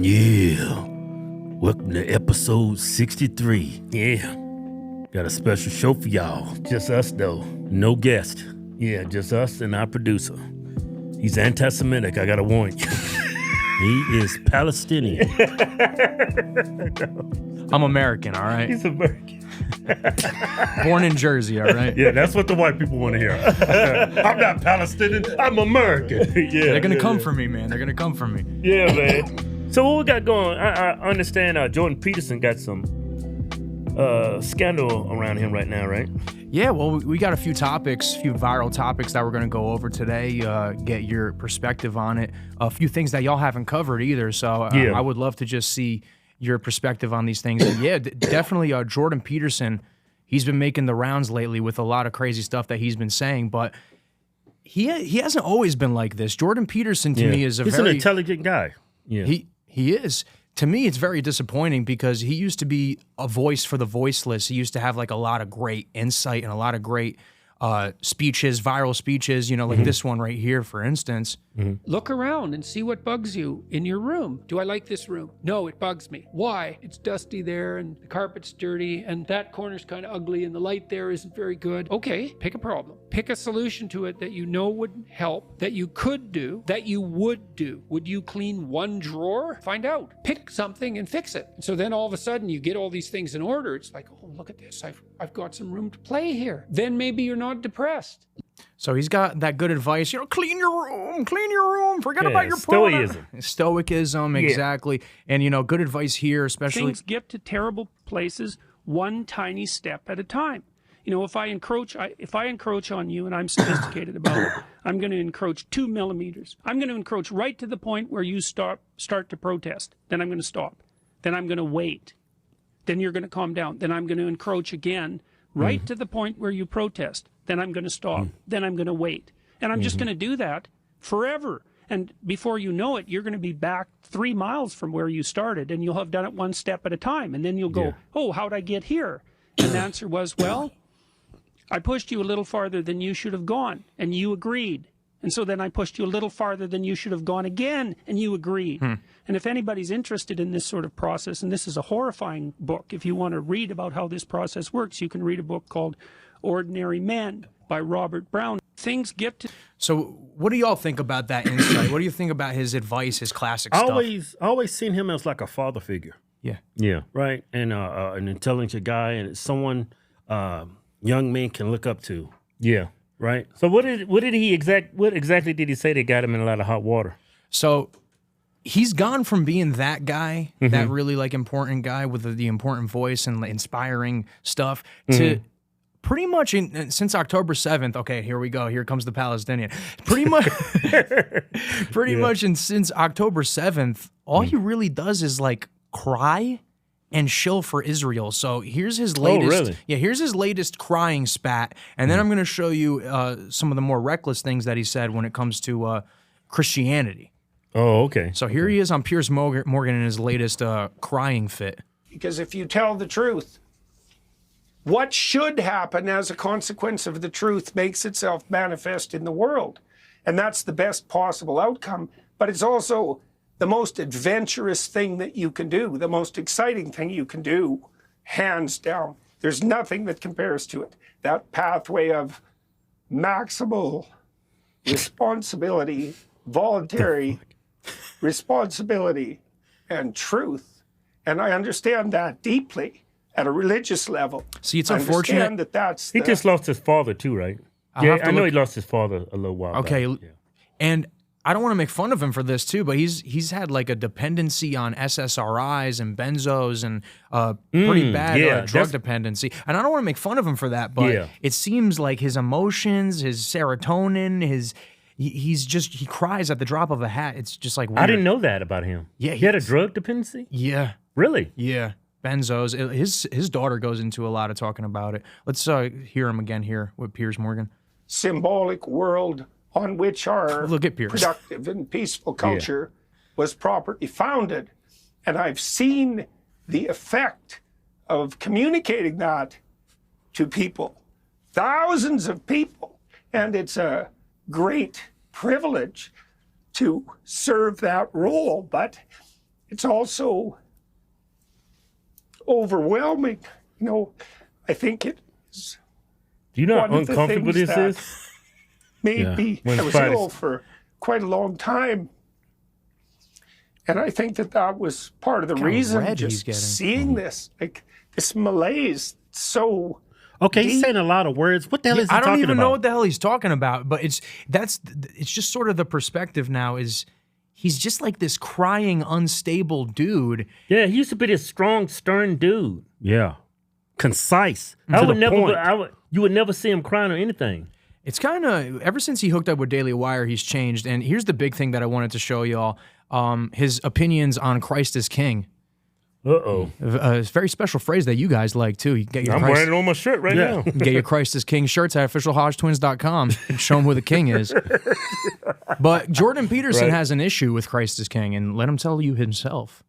Yeah. Welcome to episode 63. Yeah. Got a special show for y'all. Just us, though. No guest. Yeah, just us and our producer. He's anti-Semitic, I gotta warn you. He is Palestinian. I'm American, all right? He's American. Born in Jersey, all right? Yeah, that's what the white people want to hear. I'm not Palestinian, I'm American. Yeah, They're going to come for me, man. They're going to come for me. Yeah, man. So what we got going, I understand Jordan Peterson got some scandal around him right now, right? Yeah, well, we got a few viral topics that we're going to go over today, get your perspective on it. A few things that y'all haven't covered either, so I would love to just see your perspective on these things. And yeah, definitely Jordan Peterson, he's been making the rounds lately with a lot of crazy stuff that he's been saying, but he hasn't always been like this. Jordan Peterson to me is he's an intelligent guy. Yeah. He is. To me, it's very disappointing because he used to be a voice for the voiceless. He used to have like a lot of great insight and a lot of great speeches, viral speeches, like this one right here, for instance. Look around and see what bugs you in your room. Do I like this room? No, it bugs me. Why? It's dusty there and the carpet's dirty and that corner's kind of ugly and the light there isn't very good. Okay, pick a problem. Pick a solution to it that you know would help, that you could do, that you would do. Would you clean one drawer? Find out. Pick something and fix it. And so then all of a sudden you get all these things in order. It's like, oh, look at this. I've got some room to play here. Then maybe you're not depressed. So he's got that good advice, clean your room, forget about your stoicism. Stoicism, exactly. And, good advice here, especially. Things get to terrible places one tiny step at a time. If I encroach on you and I'm sophisticated about it, I'm going to encroach 2 millimeters. I'm going to encroach right to the point where you start to protest. Then I'm going to stop. Then I'm going to wait. Then you're going to calm down. Then I'm going to encroach again right to the point where you protest. Then I'm going to stop. Then I'm going to wait. And I'm just going to do that forever. And before you know it, you're going to be back 3 miles from where you started, and you'll have done it one step at a time. And then you'll go, oh, how'd I get here? And the answer was, well, I pushed you a little farther than you should have gone, and you agreed. And so then I pushed you a little farther than you should have gone again, and you agreed. And if anybody's interested in this sort of process, and this is a horrifying book, if you want to read about how this process works, you can read a book called Ordinary Men by Robert Brown. Things get to... So what do y'all think about that insight? What do you think about his advice, his classic stuff? I always seen him as like a father figure. Yeah. Right? And an intelligent guy, and it's someone young men can look up to. Yeah. Right. So what exactly did he say that got him in a lot of hot water? So he's gone from being that guy, that really like important guy with the important voice and inspiring stuff, to pretty much since October 7th. Okay, here we go. Here comes the Palestinian. Pretty much, since October 7th, all he really does is like cry and shill for Israel. So here's his latest. Oh, really? Yeah, here's his latest crying spat, and then I'm going to show you some of the more reckless things that he said when it comes to Christianity. Oh, okay. So here he is on Piers Morgan in his latest crying fit. Because if you tell the truth, what should happen as a consequence of the truth makes itself manifest in the world, and that's the best possible outcome. But it's also the most adventurous thing that you can do, the most exciting thing you can do, hands down. There's nothing that compares to it. That pathway of maximal responsibility, voluntary responsibility, and truth. And I understand that deeply at a religious level. See, it's unfortunate. He just lost his father too, right? I know he lost his father a little while back. Yeah. And I don't want to make fun of him for this too, but he's had like a dependency on SSRIs and benzos and pretty bad drug dependency. And I don't want to make fun of him for that, but it seems like his emotions, his serotonin, he cries at the drop of a hat. It's just like weird. I didn't know that about him. Yeah, he had a drug dependency? Yeah. Really? Yeah. Benzos. His daughter goes into a lot of talking about it. Let's hear him again here with Piers Morgan. Symbolic world on which our productive and peaceful culture was properly founded. And I've seen the effect of communicating that to people, thousands of people. And it's a great privilege to serve that role. But it's also overwhelming. I think it is. Do you know how uncomfortable this is? Maybe I was ill for quite a long time. And I think that was part of the reason, just seeing this, like this malaise, so okay, deep. He's saying a lot of words. What the hell is he talking about? I don't even know what the hell he's talking about, but it's just sort of the perspective now is he's just like this crying, unstable dude. Yeah, he used to be this strong, stern dude. Yeah. Concise. You would never see him crying or anything. It's kind of, ever since he hooked up with Daily Wire, he's changed. And here's the big thing that I wanted to show y'all. His opinions on Christ is King. Uh-oh. A very special phrase that you guys like, too. You get your I'm wearing it on my shirt right now. Get your Christ is King shirts at officialhodgetwins.com. Show him who the king is. But Jordan Peterson has an issue with Christ is King, and let him tell you himself.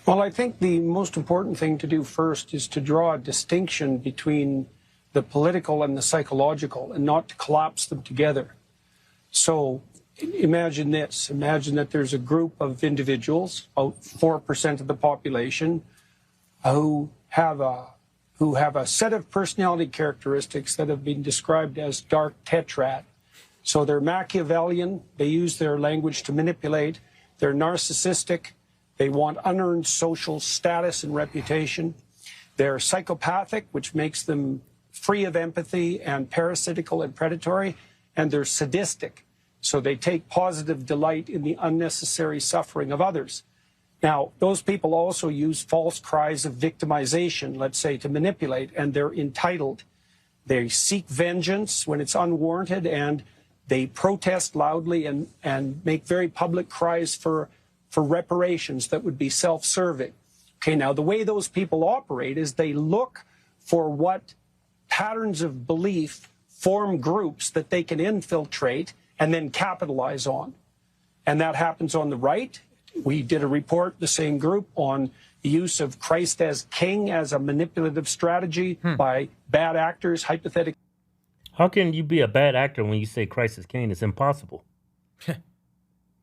Well, I think the most important thing to do first is to draw a distinction between the political and the psychological, and not to collapse them together. So imagine this. Imagine that there's a group of individuals, about 4% of the population, who have a set of personality characteristics that have been described as dark tetrad. So they're Machiavellian. They use their language to manipulate. They're narcissistic. They want unearned social status and reputation. They're psychopathic, which makes them free of empathy and parasitical and predatory. And they're sadistic. So they take positive delight in the unnecessary suffering of others. Now, those people also use false cries of victimization, let's say, to manipulate, and they're entitled. They seek vengeance when it's unwarranted, and they protest loudly and make very public cries for reparations that would be self-serving. Okay, now the way those people operate is they look for what patterns of belief form groups that they can infiltrate and then capitalize on. And that happens on the right. We did a report, the same group, on the use of Christ as King as a manipulative strategy by bad actors, hypothetically. How can you be a bad actor when you say Christ is King? It's impossible.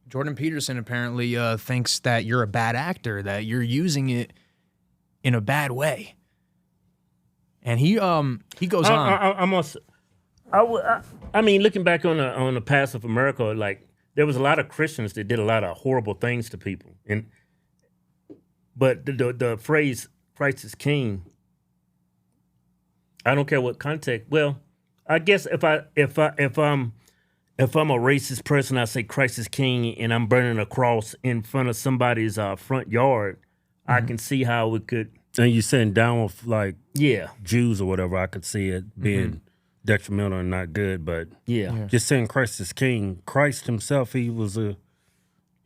Jordan Peterson apparently thinks that you're a bad actor, that you're using it in a bad way. And he goes on. I mean, looking back on the past of America, like there was a lot of Christians that did a lot of horrible things to people, but the phrase "Christ is King," I don't care what context. Well, I guess if I'm a racist person, I say Christ is King, and I'm burning a cross in front of somebody's front yard, I can see how it could. And you saying down with like Jews or whatever, I could see it being detrimental and not good. But just saying Christ is King, Christ himself, he was a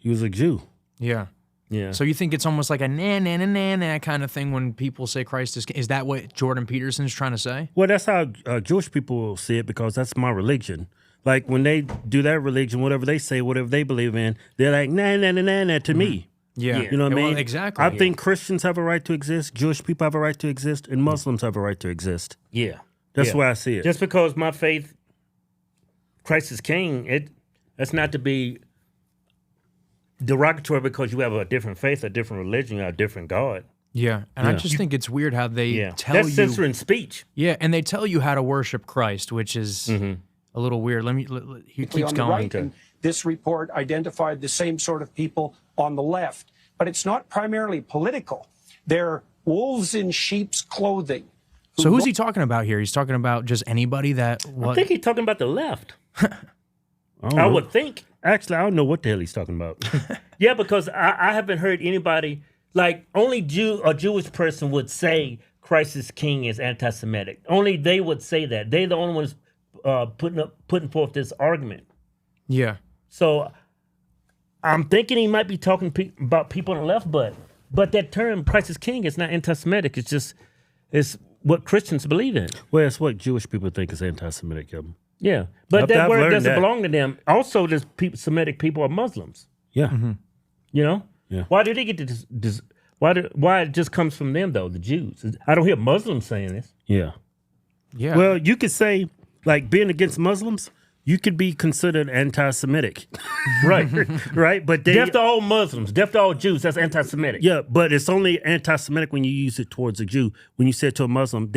Jew. Yeah. Yeah. So you think it's almost like a na kind of thing when people say Christ is King? Is that what Jordan Peterson's trying to say? Well, that's how Jewish people will see it, because that's my religion. Like when they do their religion, whatever they say, whatever they believe in, they're like na to me. Yeah. You know what I mean? Well, exactly. I think Christians have a right to exist, Jewish people have a right to exist, and Muslims have a right to exist. Yeah. That's why I see it. Just because my faith, Christ is King, that's not to be derogatory because you have a different faith, a different religion, a different God. Yeah. And I just think it's weird how they tell that's you. That's censoring speech. Yeah. And they tell you how to worship Christ, which is a little weird. He keeps going. Right, and this report identified the same sort of people on the left, but it's not primarily political. They're wolves in sheep's clothing. So who's he talking about here? He's talking about just anybody that... I think he's talking about the left. I would think. Actually, I don't know what the hell he's talking about. Yeah, because I haven't heard anybody... Like, only a Jewish person would say Christ is King is anti-Semitic. Only they would say that. They're the only ones putting forth this argument. Yeah. So I'm thinking he might be talking about people on the left, but that term Christ is King is not anti-Semitic. It's what Christians believe in. Well, it's what Jewish people think is anti-Semitic. Yeah, but that word doesn't belong to them. Also, there's Semitic people are Muslims. Yeah, you know. Yeah. Why did they get this? Why it just comes from them though? The Jews. I don't hear Muslims saying this. Yeah. Yeah. Well, you could say like being against Muslims. you could be considered anti-Semitic. Right. Right? But Death to all Muslims, death to all Jews, that's anti-Semitic. Yeah, but it's only anti-Semitic when you use it towards a Jew. When you say it to a Muslim,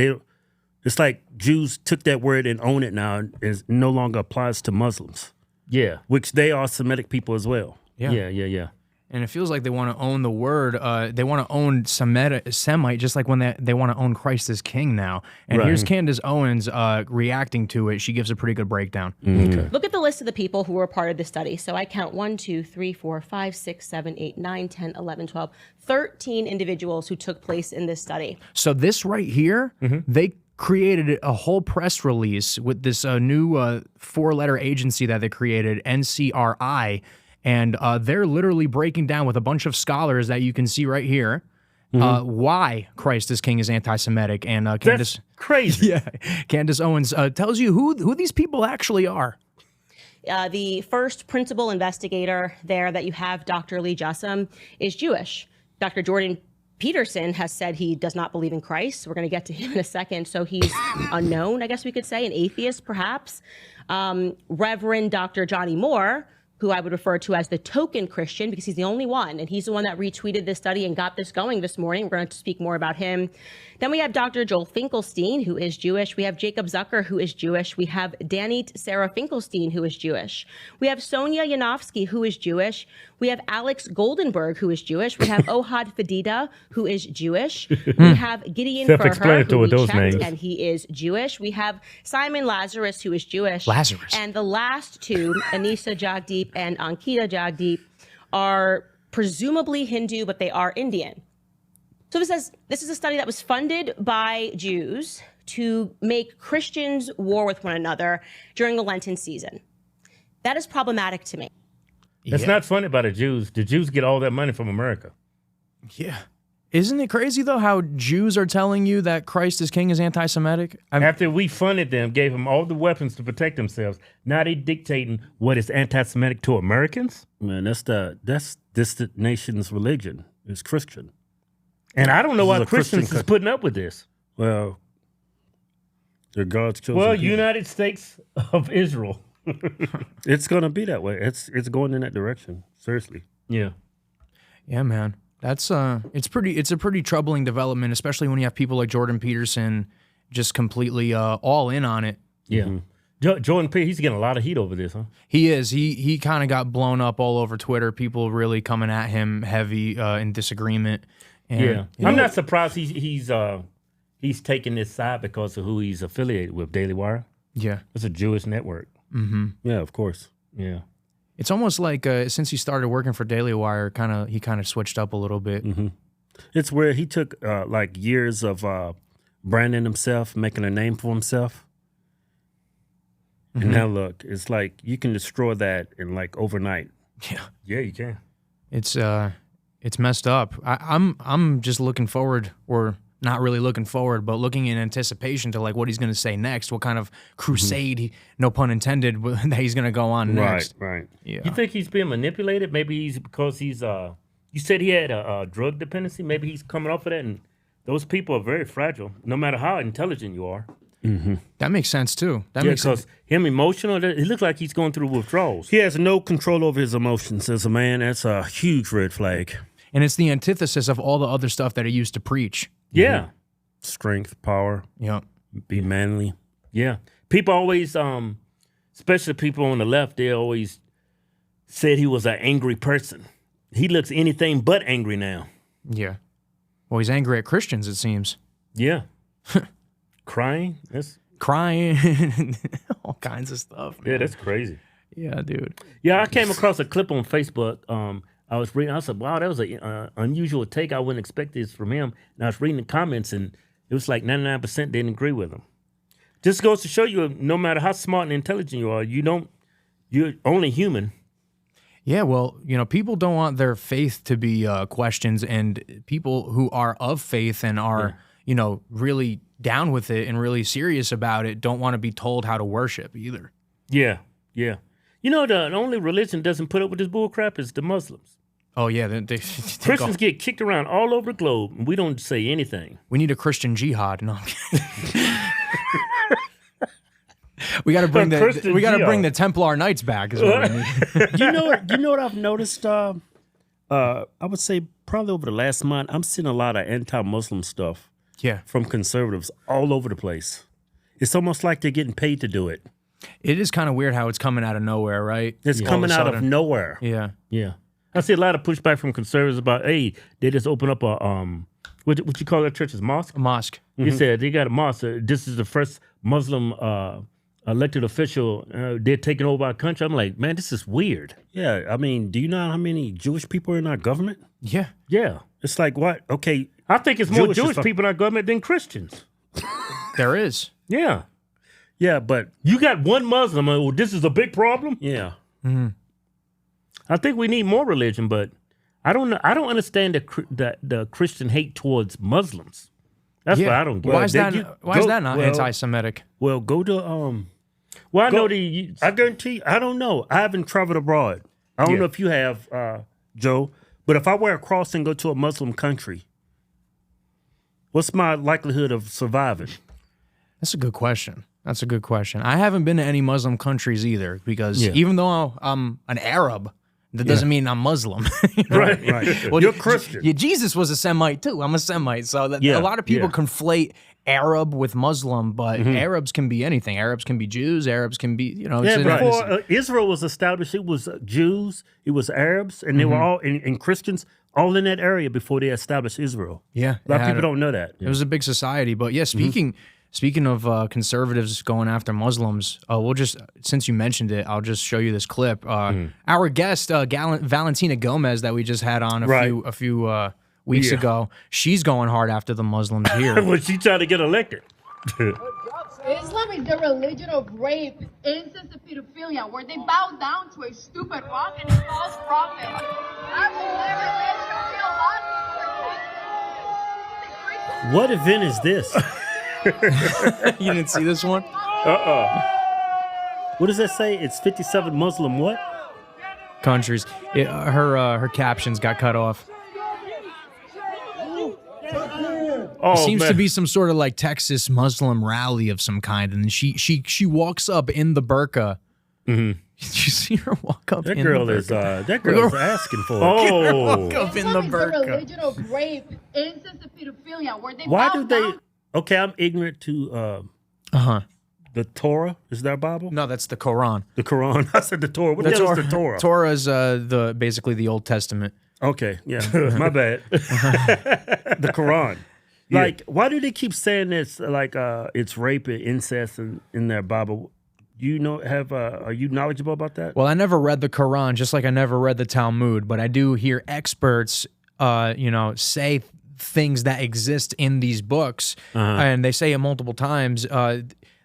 it's like Jews took that word and own it now, and it no longer applies to Muslims. Yeah. Which they are Semitic people as well. Yeah. And it feels like they want to own the word. They want to own Semite, just like when they want to own Christ as king now. And here's Candace Owens reacting to it. She gives a pretty good breakdown. Okay. Look at the list of the people who were part of the study. So I count 1, 2, 3, 4, 5, 6, 7, 8, 9, 10, 11, 12, 13 individuals who took place in this study. So this right here, they created a whole press release with this new 4-letter agency that they created, NCRI. And they're literally breaking down with a bunch of scholars that you can see right here why Christ as King is anti-Semitic. And Candace, That's crazy. yeah, Candace Owens tells you who these people actually are. The first principal investigator there that you have, Dr. Lee Jussum, is Jewish. Dr. Jordan Peterson has said he does not believe in Christ. We're going to get to him in a second. So he's unknown, I guess we could say, an atheist perhaps. Reverend Dr. Johnny Moore, who I would refer to as the token Christian because he's the only one, and he's the one that retweeted this study and got this going this morning. We're going to speak more about him. Then we have Dr. Joel Finkelstein, who is Jewish. We have Jacob Zucker, who is Jewish. We have Danny Sarah Finkelstein, who is Jewish. We have Sonia Yanofsky, who is Jewish. We have Alex Goldenberg, who is Jewish. We have Ohad Fadida, who is Jewish. We have Gideon Furher, who we those checked, names. and he is Jewish. We have Simon Lazarus, who is Jewish. Lazarus. And the last two, Anisa Jagdeep and Ankita Jagdeep, are presumably Hindu, but they are Indian. So this says this is a study that was funded by Jews to make Christians war with one another during the Lenten season. That is problematic to me. That's not funny about the Jews. The Jews get all that money from America. Yeah. Isn't it crazy, though, how Jews are telling you that Christ as King is anti-Semitic? After we funded them, gave them all the weapons to protect themselves, now they dictating what is anti-Semitic to Americans? Man, that's this nation's religion. It's Christian. And I don't know This is why a Christian Christians is putting up with this. Well, they're God's chosen Well, people. United States of Israel. It's gonna be that way. It's going in that direction. Seriously. Yeah. Yeah, man. That's it's a pretty troubling development, especially when you have people like Jordan Peterson just completely all in on it. Yeah. Jordan Peterson, he's getting a lot of heat over this, huh? He is. He kind of got blown up all over Twitter. People really coming at him heavy in disagreement. And, I'm not surprised he's taking this side because of who he's affiliated with, Daily Wire. Yeah. It's a Jewish network. Mm-hmm. Yeah, of course. Yeah. It's almost like since he started working for Daily Wire, he kind of switched up a little bit. Mm-hmm. It's where he took like years of branding himself, making a name for himself. And now look, it's like you can destroy that in like overnight. Yeah. Yeah, you can. It's messed up. I'm just looking forward, or not really looking forward, but looking in anticipation to like what he's going to say next, what kind of crusade, no pun intended, that he's going to go on next. Right. Yeah. You think he's being manipulated? Maybe he's because he's you said he had a drug dependency. Maybe he's coming off of that, and those people are very fragile, no matter how intelligent you are. Mm-hmm. That makes sense too. Because him emotional, it looks like he's going through withdrawals. He has no control over his emotions as a man. That's a huge red flag. And it's the antithesis of all the other stuff that he used to preach. Yeah. Strength, power. Yeah. Be manly. Yeah. People always, especially people on the left, they always said he was an angry person. He looks anything but angry now. Yeah. Well, he's angry at Christians, it seems. Yeah. Crying. Crying. All kinds of stuff. Man. Yeah, that's crazy. Yeah, dude. Yeah, I came across a clip on Facebook. I was reading. I said, "Wow, that was an unusual take. I wouldn't expect this from him." And I was reading the comments, and it was like 99% didn't agree with him. Just goes to show you, no matter how smart and intelligent you are, you're only human. Yeah, well, people don't want their faith to be questioned, and people who are of faith and are, really down with it and really serious about it don't want to be told how to worship either. Yeah. The only religion that doesn't put up with this bull crap is the Muslims. Oh, yeah. They Christians get kicked around all over the globe, and we don't say anything. We need a Christian jihad. No, I'm kidding. We got to bring the Templar Knights back. Is what we need. You know what I've noticed? I would say probably over the last month, I'm seeing a lot of anti-Muslim stuff. Yeah, from conservatives all over the place. It's almost like they're getting paid to do it. It is kind of weird how it's coming out of nowhere, right? It's coming out of nowhere. Yeah. Yeah. I see a lot of pushback from conservatives about, hey, they just open up a what you call that church's mosque? A mosque. He said they got a mosque. This is the first Muslim elected official. They're taking over our country. I'm like, man, this is weird. Yeah. I mean, do you know how many Jewish people are in our government? Yeah. Yeah. It's like, what? Okay. I think it's more Jewish people in our government than Christians. There is. Yeah. Yeah, but you got one Muslim. Well, this is a big problem. Yeah. Mm-hmm. I think we need more religion, but I don't know. I don't understand the Christian hate towards Muslims. That's what I don't get. Why is that not anti-Semitic? Well, go to Well, I know I guarantee you, I don't know. I haven't traveled abroad. I don't know if you have, Joe. But if I wear a cross and go to a Muslim country, what's my likelihood of surviving? That's a good question. I haven't been to any Muslim countries either because even though I'm an Arab, that doesn't mean I'm Muslim. Right. Well, you're Christian. Jesus was a Semite too. I'm a Semite. So a lot of people conflate Arab with Muslim, but Arabs can be anything. Arabs can be Jews. Arabs can be, before Israel was established, it was Jews, it was Arabs, and they were all, and Christians, all in that area before they established Israel. Yeah. A lot of people don't know that. It was a big society. But yeah, Speaking of conservatives going after Muslims, since you mentioned it, I'll just show you this clip. Our guest, Valentina Gomez, that we just had on a few weeks ago, she's going hard after the Muslims here. Well, she tried to get elected. Islam is the religion of rape, incest, and pedophilia, where they bow down to a stupid rock and a false prophet. I will never let you feel lost. What event is this? You didn't see this one? What does that say? It's 57 Muslim what? Countries. Her captions got cut off. It seems to be some sort of like Texas Muslim rally of some kind, and she walks up in the burqa. Did you see her walk up? That girl is asking for it. Walk up in the Islam is the burqa. religion of rape, incest, and pedophilia, where they Why bow do they? down. Okay, I'm ignorant to the Torah. Is that Bible? No, that's the Quran. The Quran. I said the Torah. What the hell is the Torah? Torah is basically the Old Testament. Okay, yeah, my bad. The Quran. Like, why do they keep saying this? Like, it's rape and incest in their Bible. Do you know? Are you knowledgeable about that? Well, I never read the Quran, just like I never read the Talmud, but I do hear experts, say things that exist in these books, and they say it multiple times.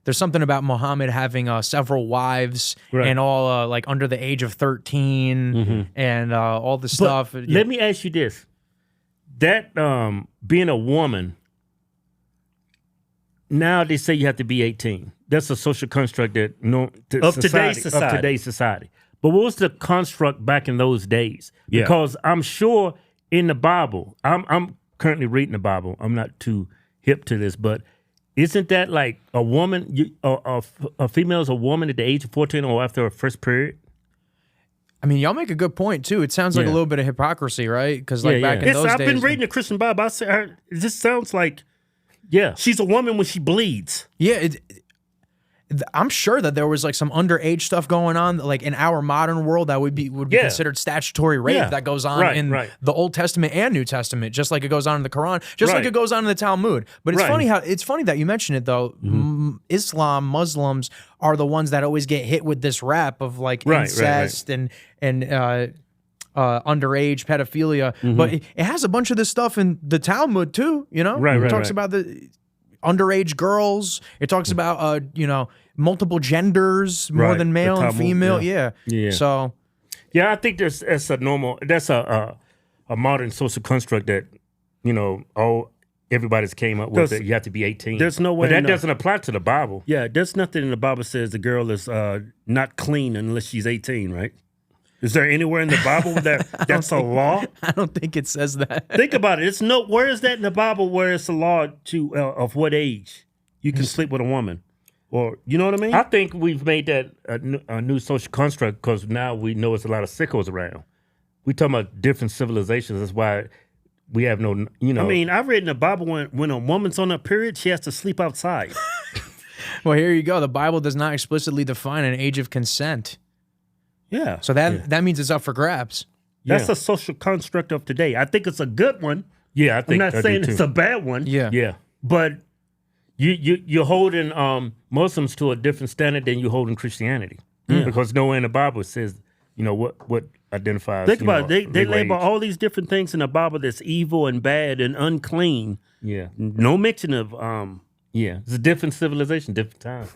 There's something about Muhammad having several wives and all like under the age of 13 and all the stuff. Let me ask you this. That being a woman, now they say you have to be 18. That's a social construct that of today's society. But what was the construct back in those days? Because I'm sure in the Bible, I'm currently reading the Bible. I'm not too hip to this, but isn't that like a woman, a female is a woman at the age of 14 or after her first period? I mean, y'all make a good point, too. It sounds like a little bit of hypocrisy, right? Because back in those days... I've been reading the Christian Bible. It just sounds like, she's a woman when she bleeds. Yeah, I'm sure that there was like some underage stuff going on, like in our modern world, that would be considered statutory rape that goes on in the Old Testament and New Testament, just like it goes on in the Quran, just like it goes on in the Talmud. But it's funny that you mention it though. Muslims are the ones that always get hit with this rap of like incest and underage pedophilia. But it has a bunch of this stuff in the Talmud too. It talks about the underage girls. It talks about multiple genders, more than male and female. Yeah. So I think that's a modern social construct that everybody's came up with. That you have to be 18. There's no way, but that doesn't apply to the Bible. Yeah, there's nothing in the Bible says the girl is not clean unless she's 18, right? Is there anywhere in the Bible that's a law? I don't think it says that. Think about it. Where is that in the Bible where it's a law of what age you can sleep with a woman? Or, you know what I mean? I think we've made that a new social construct because now we know it's a lot of sickos around. We talking about different civilizations. That's why we have no, you know. I mean, I read in the Bible when a woman's on a period, she has to sleep outside. Well, here you go. The Bible does not explicitly define an age of consent. Yeah. So that means it's up for grabs. That's a social construct of today. I think it's a good one. Yeah, I think I'm not saying it's a bad one. Yeah. But you're holding Muslims to a different standard than you holding Christianity because nowhere in the Bible says what identifies. Think about it. They legal label age. all these different things in the Bible that's evil and bad and unclean. Yeah, No mention of it's a different civilization, different time.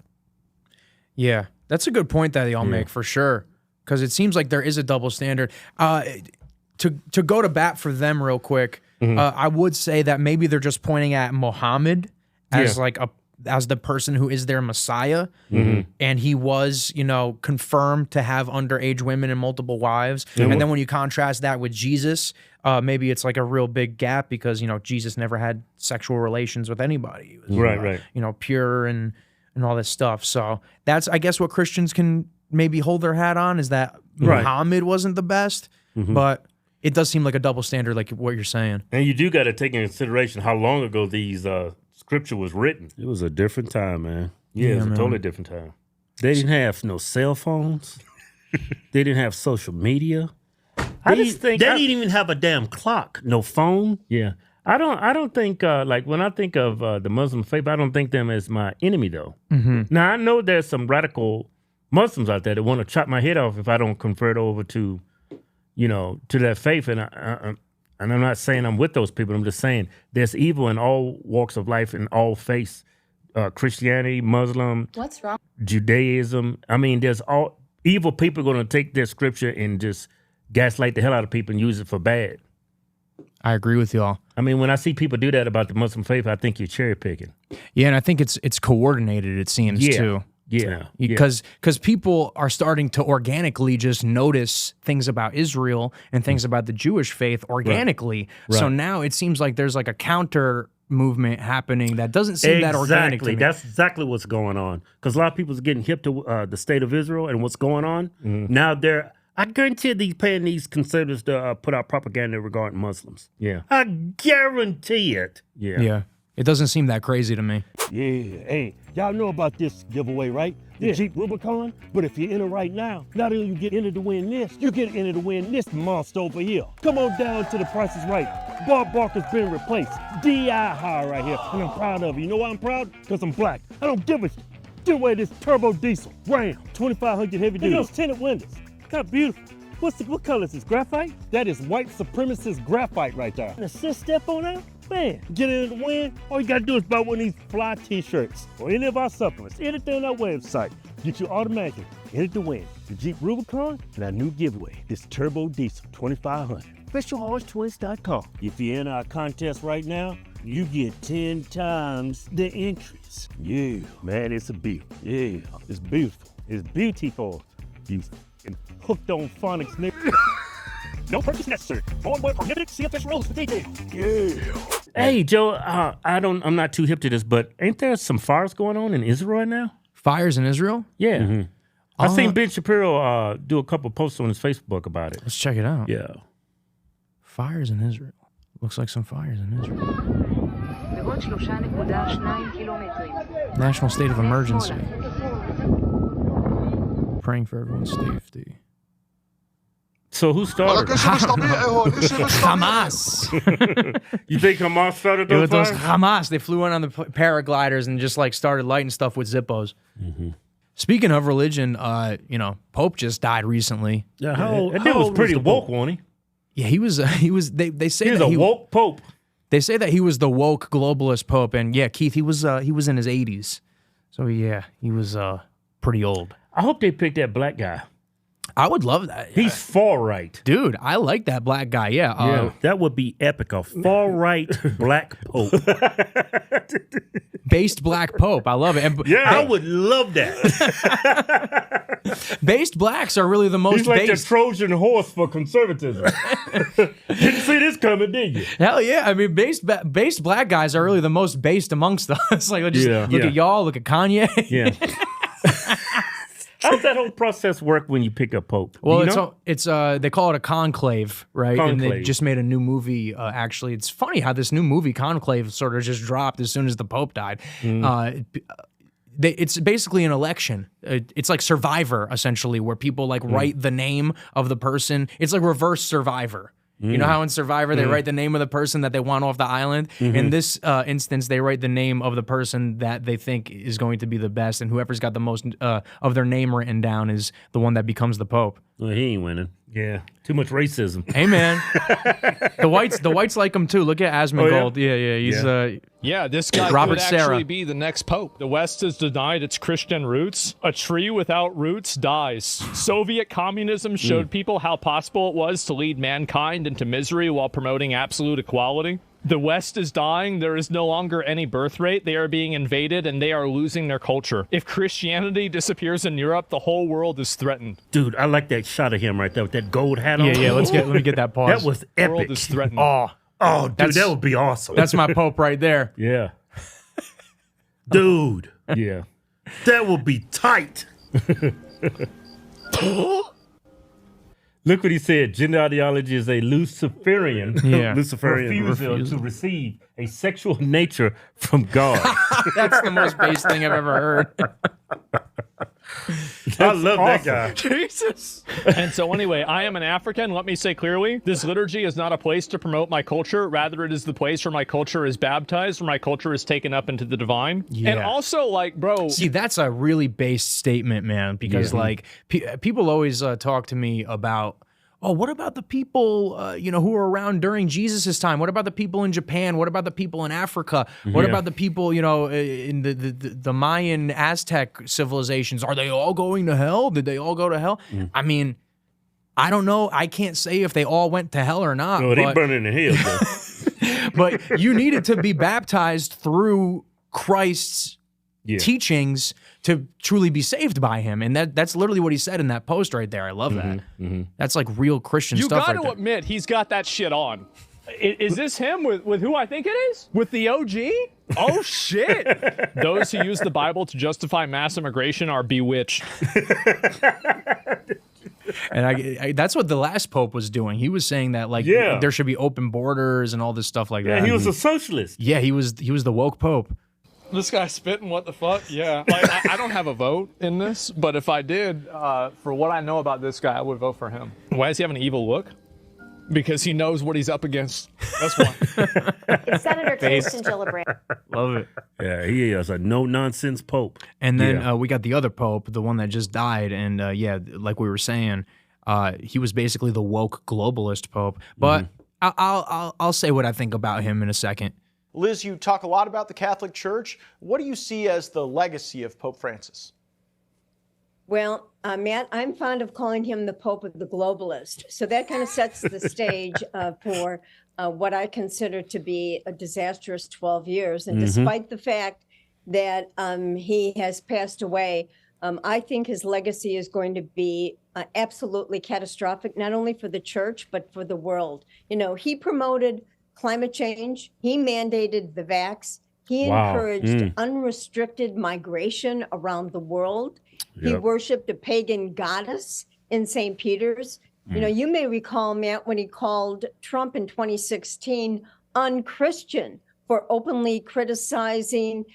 Yeah, that's a good point that y'all make for sure. Because it seems like there is a double standard. To go to bat for them real quick, I would say that maybe they're just pointing at Muhammad as as the person who is their Messiah, and he was, confirmed to have underage women and multiple wives. And then when you contrast that with Jesus, maybe it's like a real big gap because Jesus never had sexual relations with anybody. He was, Right. Pure and all this stuff. So that's, I guess, what Christians can maybe hold their hat on is that Muhammad wasn't the best, but it does seem like a double standard, like what you're saying. And you do got to take into consideration how long ago these scripture was written. it was a different time, man. Yeah, it's a totally different time. They didn't have no cell phones. They didn't have social media. I just think they didn't even have a damn clock, no phone. Yeah, I don't think like when I think of the Muslim faith, I don't think them as my enemy though. Now I know there's some radical Muslims out there that want to chop my head off if I don't convert over to, to that faith. And I'm not saying I'm with those people. I'm just saying there's evil in all walks of life and all faiths. Christianity, Muslim, What's wrong? Judaism. I mean, there's all evil people going to take their scripture and just gaslight the hell out of people and use it for bad. I agree with y'all. I mean, when I see people do that about the Muslim faith, I think you're cherry picking. Yeah, and I think it's coordinated, it seems, too. Yeah. Because people are starting to organically just notice things about Israel and things about the Jewish faith organically. Right. So now it seems like there's like a counter movement happening that doesn't seem that organic to me. That's exactly what's going on. Because a lot of people's getting hip to the state of Israel and what's going on. Now I guarantee these paying these conservatives to put out propaganda regarding Muslims. Yeah. I guarantee it. Yeah. It doesn't seem that crazy to me. Yeah, hey, y'all know about this giveaway, right? The Jeep Rubicon? But if you enter right now, not only you get entered to win this, you get entered to win this monster over here. Come on down to the Price is Right. Bob Barker's been replaced. D.I. hire right here, and I'm proud of it. You know why I'm proud? Because I'm black. I don't give a shit. Get away this turbo diesel. Ram, 2500 heavy duty. Those tinted windows. Kind of beautiful. What color is this, graphite? That is white supremacist graphite right there. An assist step on that? Man, get in the win. All you gotta do is buy one of these fly t-shirts or any of our supplements, anything on our website. Get you automatically entered to win the Jeep Rubicon and our new giveaway, this Turbo Diesel 2500. SpecialHorseTwins.com. If you enter our contest right now, you get 10 times the entries. Yeah, man, it's a beauty. Yeah, it's beautiful. It's beautiful. Beautiful. And hooked on phonics, nigga. No purchase necessary. All word prohibited. See official rules for details. Yeah. Hey, Joe, I'm not too hip to this, but ain't there some fires going on in Israel right now? Fires in Israel? Yeah. I seen Ben Shapiro do a couple posts on his Facebook about it. Let's check it out. Yeah. Fires in Israel. Looks like some fires in Israel. National state of emergency. Praying for everyone's safety. So who started it? Hamas. You think Hamas started It was those those fires? Hamas. They flew in on the paragliders and just like started lighting stuff with Zippos. Speaking of religion, Pope just died recently. Yeah, That dude was pretty woke, wasn't he? Yeah, he was. They say He was that a woke pope. They say that he was the woke globalist pope, and yeah, Keith, he was in his 80s. So yeah, he was pretty old. I hope they picked that black guy. I would love that. He's far right. Dude, I like that black guy. Yeah. That would be epic. A far right black pope. Based black pope. I love it. And, I would love that. Based blacks are really the most He's like based. the Trojan horse for conservatism. Didn't see this coming, did you? Hell yeah. I mean, based black guys are really the most based amongst us. Like, just look at y'all, look at Kanye. Yeah. How does that whole process work when you pick a pope? Well, it's they call it a conclave, right? And they Conclave. just made a new movie. Actually, it's funny how this new movie Conclave sort of just dropped as soon as the Pope died. It's basically an election. It's like Survivor, essentially, where people like write the name of the person. It's like reverse Survivor. You know how in Survivor they write the name of the person that they want off the island? In this instance, they write the name of the person that they think is going to be the best, and whoever's got the most of their name written down is the one that becomes the Pope. Well, he ain't winning. Yeah, too much racism. Hey man, the whites like him too. Look at Asmongold. Yeah, he's Yeah, this guy Robert could actually Sarah. be the next pope. The West has denied its Christian roots. A tree without roots dies. Soviet communism showed people how possible it was to lead mankind into misery while promoting absolute equality. The West is dying. There is no longer any birth rate. They are being invaded, and they are losing their culture. If Christianity disappears in Europe, the whole world is threatened. Dude, I like that shot of him right there with that gold hat on. yeah. Let me get that pause. That was The world epic. is threatened. Oh, dude, that would be awesome. That's my Pope right there. Yeah. Dude. Yeah. That would be tight. Look what he said. Gender ideology is a Luciferian, refusal to receive a sexual nature from God. That's the most base thing I've ever heard. I love that guy. Jesus. And so anyway, I am an African. Let me say clearly, this liturgy is not a place to promote my culture. Rather, it is the place where my culture is baptized, where my culture is taken up into the divine. Yeah. And also, like, bro. See, that's a really base statement, man, because like people always talk to me about, oh, what about the people, who were around during Jesus' time? What about the people in Japan? What about the people in Africa? What about the people, in the Mayan Aztec civilizations? Are they all going to hell? Did they all go to hell? I mean, I don't know. I can't say if they all went to hell or not. Oh, they burning in hell, though. But you needed to be baptized through Christ's teachings to truly be saved by him. And that's literally what he said in that post right there. I love that. That's like real Christian You stuff got right to there. admit, he's got that shit on. Is this him with who I think it is? With the OG? Oh, shit. Those who use the Bible to justify mass immigration are bewitched. And I that's what the last Pope was doing. He was saying that there should be open borders and all this stuff like that. Yeah, he was a socialist. Yeah, he was the woke Pope. This guy's spitting, what the fuck? Yeah. Like, I don't have a vote in this, but if I did, for what I know about this guy, I would vote for him. Why does he have an evil look? Because he knows what he's up against. That's why. Senator Kirsten Gillibrand. Love it. Yeah, he is a no-nonsense pope. And then we got the other Pope, the one that just died. And like we were saying, he was basically the woke globalist Pope. But I'll say what I think about him in a second. Liz, you talk a lot about the Catholic Church. What do you see as the legacy of Pope Francis? Well, Matt, I'm fond of calling him the Pope of the globalist. So that kind of sets the stage for what I consider to be a disastrous 12 years. And despite the fact that he has passed away, I think his legacy is going to be absolutely catastrophic, not only for the church, but for the world. He promoted climate change. He mandated the vax. He encouraged unrestricted migration around the world. He worshipped a pagan goddess in St. Peter's. You may recall, Matt, when he called Trump in 2016 unchristian for openly criticizing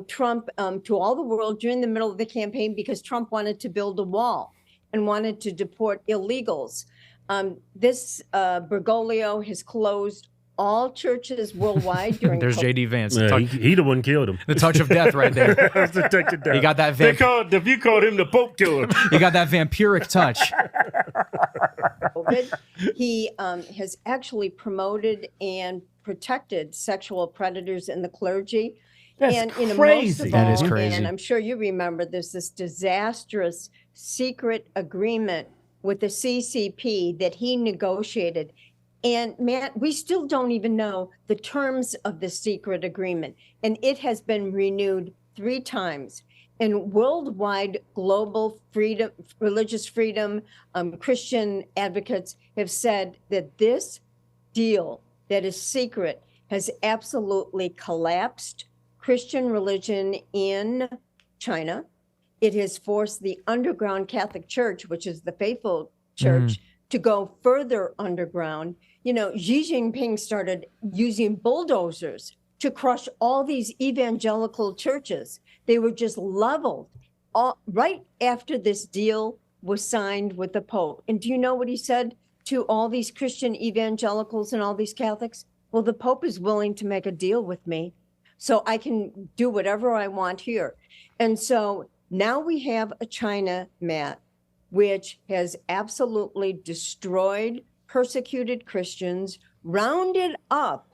Trump to all the world during the middle of the campaign because Trump wanted to build a wall and wanted to deport illegals. This Bergoglio has closed all churches worldwide during There's J.D. Vance. Yeah, he the one killed him. The touch of death right there. That's the touch of death. He got that if you called him the Pope killer. He got that vampiric touch. He has actually promoted and protected sexual predators in the clergy. That's crazy. crazy. That is crazy. And I'm sure you remember there's this disastrous secret agreement with the CCP that he negotiated. And Matt, we still don't even know the terms of the secret agreement. And it has been renewed 3 times. and worldwide global freedom, religious freedom, Christian advocates have said that this deal that is secret has absolutely collapsed Christian religion in China. It has forced the underground Catholic Church, which is the faithful church, to go further underground. You know, Xi Jinping started using bulldozers to crush all these evangelical churches. They were just leveled right after this deal was signed with the Pope. And do you know what he said to all these Christian evangelicals and all these Catholics? Well, the Pope is willing to make a deal with me so I can do whatever I want here. And so now we have a China, Matt, which has absolutely destroyed persecuted Christians, rounded up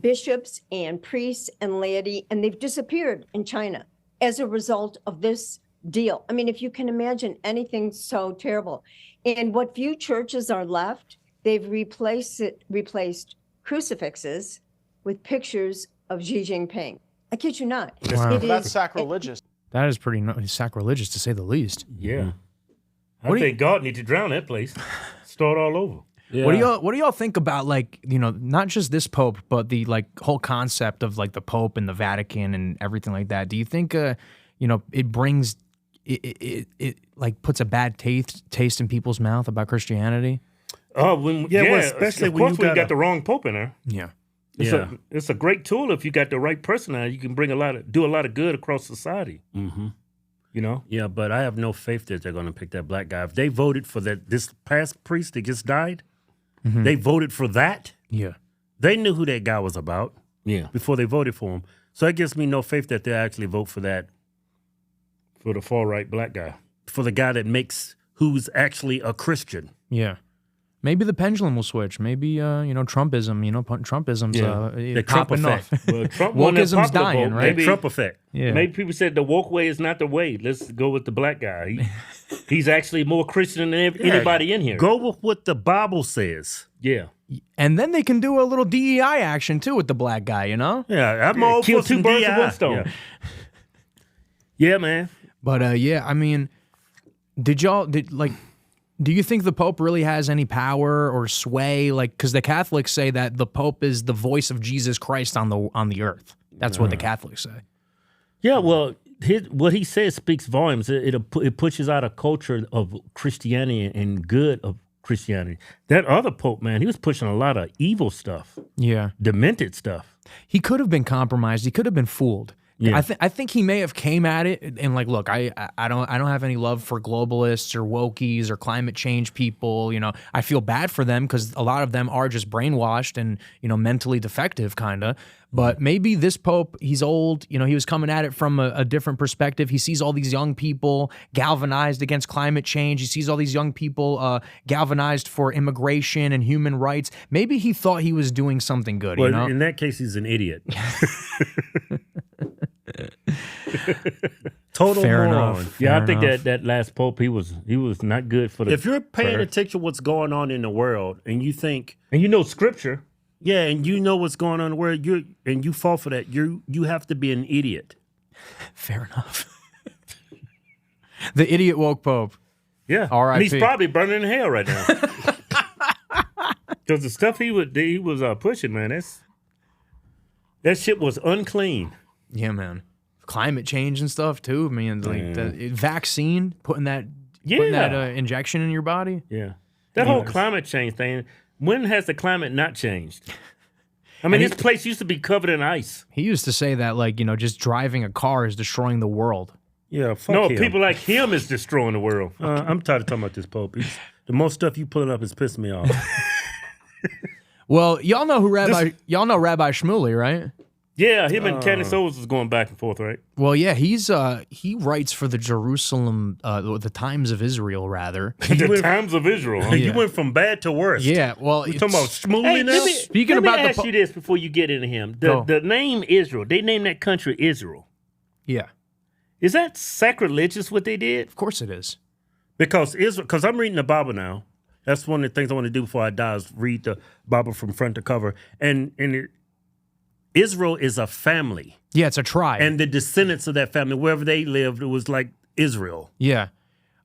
bishops and priests and laity, and they've disappeared in China as a result of this deal. I mean, if you can imagine anything so terrible. And what few churches are left, they've replaced crucifixes with pictures of Xi Jinping. I kid you not. Wow. That's sacrilegious. That is pretty sacrilegious, to say the least. Yeah. I think God needs to drown that place. Start all over. Yeah. What do y'all think about, like, you know, not just this Pope, but the like whole concept of like the Pope and the Vatican and everything like that? Do you think you know, it brings it like puts a bad taste in people's mouth about Christianity? Oh, well, especially when you got the wrong Pope in there. Yeah. It's a great tool if you got the right person now. You can do a lot of good across society. Mm-hmm. You know? Yeah, but I have no faith that they're going to pick that black guy. If they voted for this past priest that just died, they voted for that. Yeah. They knew who that guy was about. Yeah. Before they voted for him. So that gives me no faith that they'll actually vote for that, for the far-right black guy. For the guy that who's actually a Christian. Yeah. Maybe the pendulum will switch. Maybe, you know, Trumpism, Trumpism's the Trump popping effect. off. Well, Trump Wokeism's dying, vote. right? Maybe Trump effect. Yeah. Maybe people said the woke way is not the way. Let's go with the black guy. He's actually more Christian than anybody in here. Go with what the Bible says. Yeah. And then they can do a little DEI action, too, with the black guy, you know? Yeah, I'm all Kill for some two birds with DI. one stone. Yeah, man. But, yeah, I mean, do you think the Pope really has any power or sway? Like, because the Catholics say that the Pope is the voice of Jesus Christ on the earth. That's what the Catholics say. Yeah, well, what he says speaks volumes. It pushes out a culture of Christianity and good of Christianity. That other Pope, man, he was pushing a lot of evil stuff. Yeah. Demented stuff. He could have been compromised. He could have been fooled. Yeah. I think he may have came at it and like, look, I don't have any love for globalists or wokies or climate change people. You know, I feel bad for them because a lot of them are just brainwashed and, you know, mentally defective kind of. But maybe this Pope, he's old. You know, he was coming at it from a different perspective. He sees all these young people galvanized against climate change. He sees all these young people galvanized for immigration and human rights. Maybe he thought he was doing something good. Well, you know? In that case, he's an idiot. Total Fair moron. enough. Yeah, Fair I think enough. that last Pope, he was not good for the. If you're paying attention to what's going on in the world and you think, and you know Scripture. yeah, and you know what's going on in the world, you fall for that, you have to be an idiot. Fair enough. The idiot woke Pope. Yeah, R.I.P. and he's probably burning in hell right now. Because the stuff he was pushing, man, that shit was unclean. Yeah, man. Climate change and stuff too. I mean, like the vaccine, putting that injection in your body. Yeah, that whole climate change thing. When has the climate not changed? I mean, this place used to be covered in ice. He used to say that, like, you know, just driving a car is destroying the world. Yeah, fuck him. People like him is destroying the world. I'm tired of talking about this Pope. The most stuff you pulling up is pissing me off. Well, y'all know Rabbi Shmuley, right? Yeah, him and Candace Owens was going back and forth, right? Well, yeah, he writes for the Jerusalem, the Times of Israel, rather. The Times of Israel. Huh? You went from bad to worse. Yeah, well, you talking about Shmuley now? Let me ask you this before you get into him. The name Israel, they named that country Israel. Yeah. Is that sacrilegious what they did? Of course it is. Because I'm reading the Bible now. That's one of the things I want to do before I die is read the Bible from front to cover. And Israel is a family. Yeah, it's a tribe. And the descendants of that family, wherever they lived, it was like Israel. Yeah.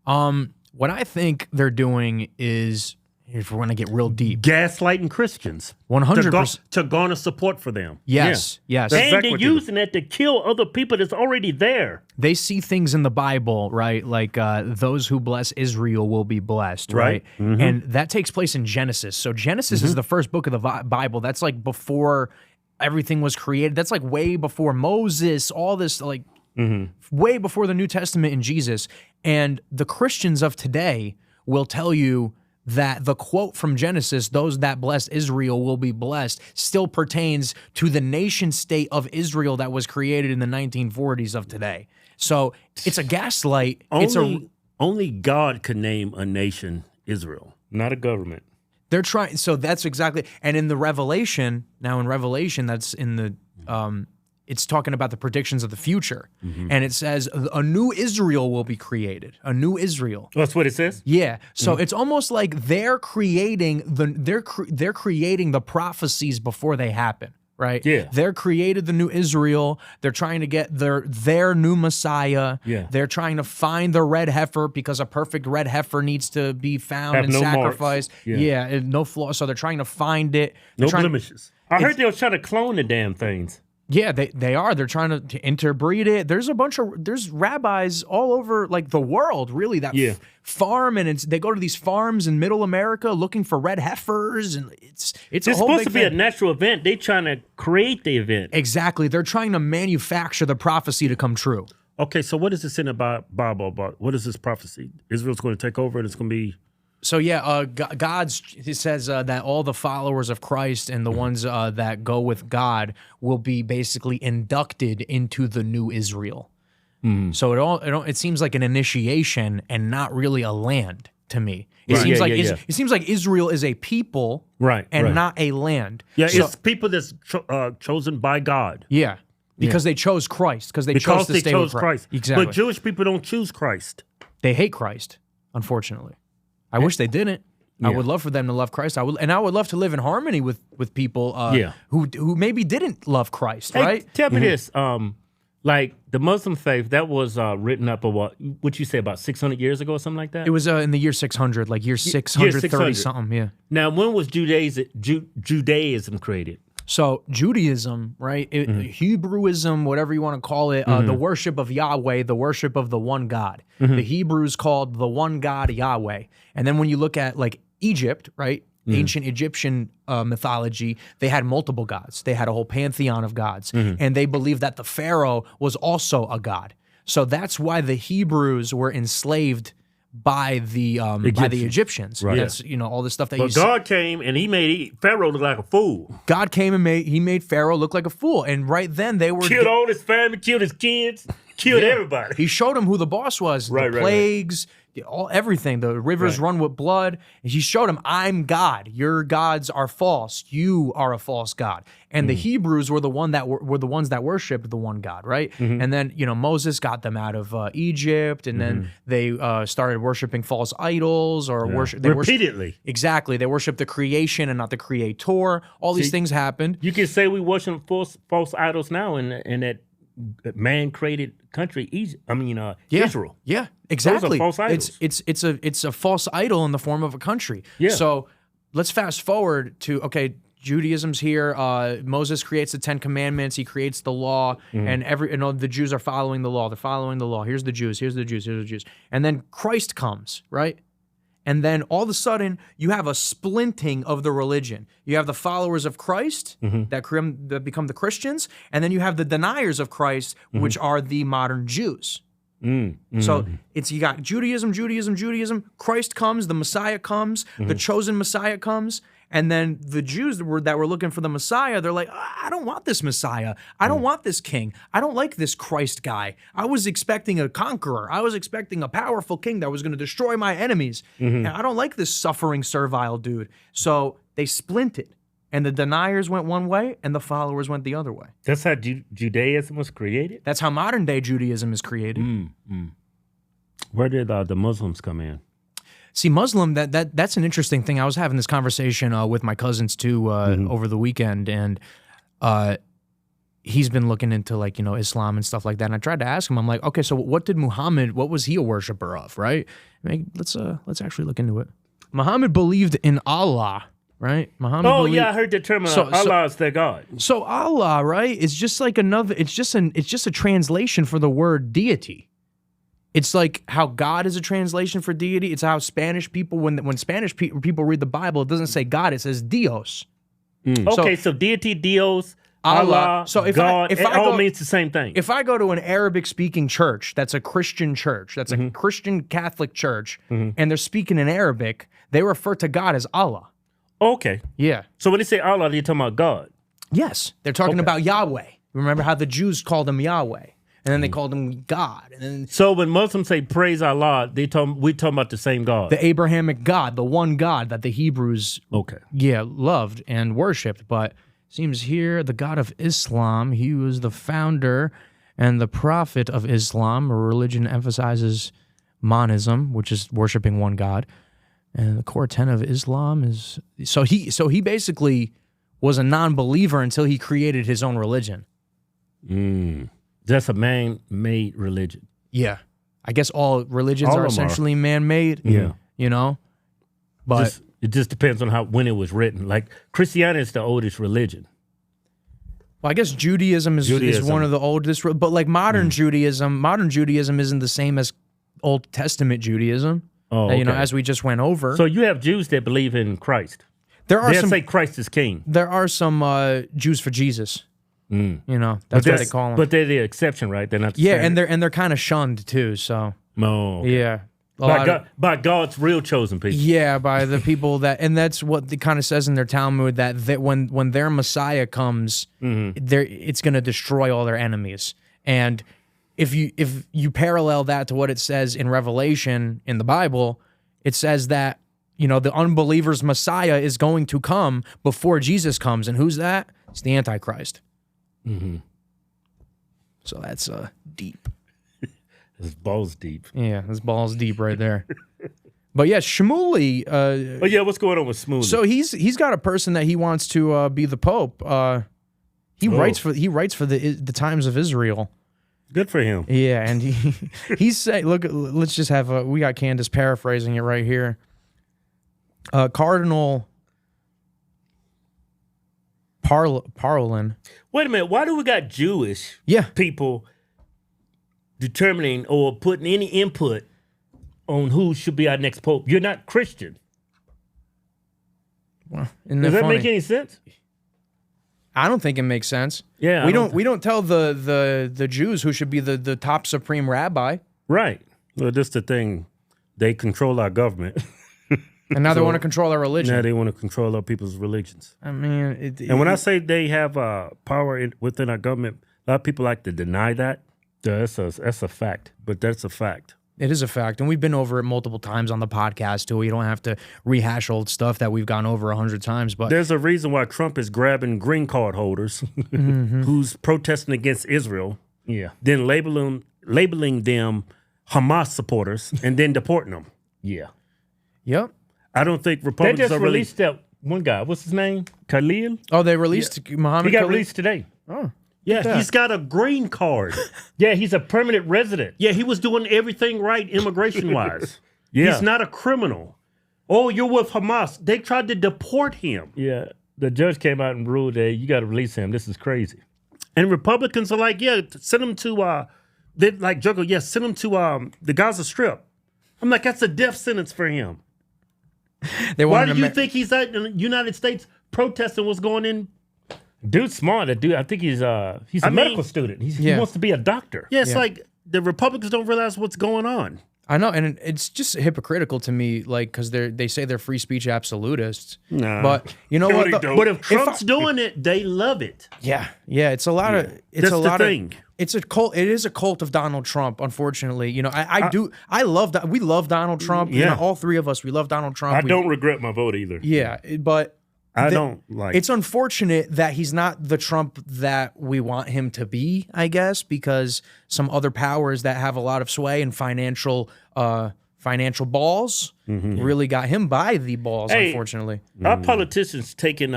What I think they're doing is, if we're going to get real deep, gaslighting Christians 100% to garner support for them. Yes. That's And exactly they're what they do. using that to kill other people that's already there. They see things in the Bible, right? Like those who bless Israel will be blessed, right? Mm-hmm. And that takes place in Genesis. So Genesis is the first book of the Bible. That's like before everything was created. That's like way before Moses, all this, like way before the New Testament and Jesus. And the Christians of today will tell you that the quote from Genesis, those that bless Israel will be blessed, still pertains to the nation state of Israel that was created in the 1940s of today. So it's a gaslight. Only God could name a nation Israel, not a government. They're trying. So that's exactly. And in the Revelation, that's in the, it's talking about the predictions of the future. And it says a new Israel will be created. A new Israel. That's what it says? Yeah. So it's almost like they're creating they're creating the prophecies before they happen. Right? Yeah. They're created the new Israel. They're trying to get their new Messiah. Yeah. They're trying to find the red heifer because a perfect red heifer needs to be found and no sacrificed. marks. Yeah, and no flaws. So they're trying to find it. No blemishes. I heard they were trying to clone the damn things. Yeah, they are. They're trying to interbreed it. There's rabbis all over like the world, really, that farm, and they go to these farms in Middle America looking for red heifers, and it's a whole supposed big to be thing. a natural event. They're trying to create the event. Exactly. They're trying to manufacture the prophecy to come true. Okay, so what is this in the Bible about? What is this prophecy? Israel's going to take over and it's going to be... So yeah, it says that all the followers of Christ and the ones that go with God will be basically inducted into the new Israel. So it seems like an initiation and not really a land to me. It seems like Israel is a people, and not a land. Yeah, it's people that's chosen by God. Yeah, because they chose Christ, because they chose to stay with Christ. Exactly. But Jewish people don't choose Christ. They hate Christ, unfortunately. I wish they didn't. I would love for them to love Christ. I would love to live in harmony with people who maybe didn't love Christ, right? Hey, tell me this. Like the Muslim faith, that was written up what you say, about 600 years ago or something like that? It was in the year 600, like year 630 something, yeah. Now, when was Judaism created? So Judaism, right? Hebrewism, whatever you want to call it, the worship of Yahweh, the worship of the one God. The Hebrews called the one God Yahweh. And then when you look at like Egypt, right? Ancient Egyptian mythology, they had multiple gods. They had a whole pantheon of gods. And they believed that the Pharaoh was also a god. So that's why the Hebrews were enslaved by the Egyptians. Right. That's all this stuff that But God came and he made Pharaoh look like a fool. God came and made Pharaoh look like a fool. And right then they were killed all his family, killed his kids, killed everybody. He showed him who the boss was. The plagues, everything. The rivers run with blood. And he showed him, I'm God. Your gods are false. You are a false God. And the Hebrews were the ones that worshipped the one God, right? And then Moses got them out of Egypt, and then they started worshiping false idols or repeatedly. Exactly, they worshiped the creation and not the creator. All these things happened. You can say we worship false idols now in that man-created country, Egypt. Israel. Yeah, exactly. Those are false idols. It's a false idol in the form of a country. Yeah. So let's fast forward to Judaism's here. Moses creates the 10 Commandments. He creates the law, and the Jews are following the law. They're following the law. Here's the Jews. Here's the Jews. Here's the Jews. And then Christ comes, right? And then all of a sudden, you have a splinting of the religion. You have the followers of Christ that become the Christians, and then you have the deniers of Christ, which are the modern Jews. So you got Judaism. Christ comes, the Messiah comes, the chosen Messiah comes, and then the Jews that were looking for the Messiah, they're like, I don't want this Messiah. I don't want this king. I don't like this Christ guy. I was expecting a conqueror. I was expecting a powerful king that was going to destroy my enemies. And I don't like this suffering, servile dude. So they splinted. And the deniers went one way, and the followers went the other way. That's how Judaism was created? That's how modern-day Judaism is created. Where did the Muslims come in? See, Muslim, that's an interesting thing. I was having this conversation with my cousins, too, over the weekend, and he's been looking into like, Islam and stuff like that. And I tried to ask him, I'm like, okay, so what was he a worshiper of, right? Let's actually look into it. Muhammad believed in Allah, right? I heard the term Allah is their God. So Allah, right, is just like it's just a translation for the word deity. It's like how God is a translation for deity. It's how Spanish people, when Spanish people read the Bible, it doesn't say God, it says Dios. Okay, so deity, Dios, Allah, so if God, it all means the same thing. If I go to an Arabic-speaking church, that's a Christian church, that's a Christian Catholic church, and they're speaking in Arabic, they refer to God as Allah. Okay. Yeah. So when they say Allah, they're talking about God? Yes. They're talking about Yahweh. Remember how the Jews called him Yahweh, and then they called him God. And then, so when Muslims say praise Allah, we talking about the same God. The Abrahamic God, the one God that the Hebrews loved and worshipped. But seems here the God of Islam, he was the founder and the prophet of Islam. A religion emphasizes monism, which is worshiping one God. And the core tenet of Islam is so he basically was a non-believer until he created his own religion. That's a man-made religion. Yeah, I guess all religions are essentially man-made. Yeah, but it just depends on when it was written. Like Christianity is the oldest religion. Well, I guess Judaism is one of the oldest, but like modern Judaism isn't the same as Old Testament Judaism. Oh, okay. As we just went over. So you have Jews that believe in Christ. They say Christ is king. There are some Jews for Jesus. That's what they call them. But they're the exception, right? They're not. The standard. and they're kind of shunned too. So. Oh. Okay. Yeah. By God's real chosen people. Yeah, by the people and that's what it kind of says in their Talmud that when their Messiah comes, it's going to destroy all their enemies. And if you parallel that to what it says in Revelation in the Bible, it says that the unbeliever's Messiah is going to come before Jesus comes, and who's that? It's the Antichrist. So that's deep. It's balls deep. Yeah, it's balls deep right there. But yeah, Shmuley. What's going on with Shmuley? So he's got a person that he wants to be the Pope. He writes for the Times of Israel. Good for him. Yeah, and he's saying, look, let's just have we got Candace paraphrasing it right here. Cardinal Parolin. Wait a minute, why do we got Jewish people determining or putting any input on who should be our next pope? You're not Christian. Well, does that make any sense? I don't think it makes sense. Yeah, we don't tell the Jews who should be the top supreme rabbi. Right. Well, that's the thing. They control our government. And now they want to control our religion. Now they want to control our people's religions. I mean, and when I say they have power within our government, a lot of people like to deny that. That's a fact. But that's a fact. It is a fact, and we've been over it multiple times on the podcast too. You don't have to rehash old stuff that we've gone over 100 times. But there's a reason why Trump is grabbing green card holders who's protesting against Israel. Yeah, then labeling them Hamas supporters and then deporting them. Yeah. Yep. I don't think Republicans they just released that one guy. What's his name? Khalil. Oh, they released Muhammad. He got Khalil? released today. Oh. Yeah, he's got a green card. Yeah, he's a permanent resident. Yeah, he was doing everything right immigration-wise. Yeah. He's not a criminal. Oh, you're with Hamas. They tried to deport him. Yeah, the judge came out and ruled that you got to release him. This is crazy. And Republicans are like, send him to, they like juggle, send him to the Gaza Strip. I'm like, that's a death sentence for him. Why do you think he's out in the United States protesting what's going in? Dude's smart. Dude, I think he's a medical student. He wants to be a doctor. Yeah, it's like the Republicans don't realize what's going on. I know, and it's just hypocritical to me, like, because they say they're free speech absolutists. Nah. But you know what? But if Trump's doing it, they love it. Yeah, it's a lot of. It's a lot of. It's a cult. It is a cult of Donald Trump. Unfortunately, we love Donald Trump. Yeah, all three of us, we love Donald Trump. I don't regret my vote either. Yeah, but. I don't like. It's unfortunate that he's not the Trump that we want him to be, I guess, because some other powers that have a lot of sway and financial balls really got him by the balls, unfortunately. Our politicians taking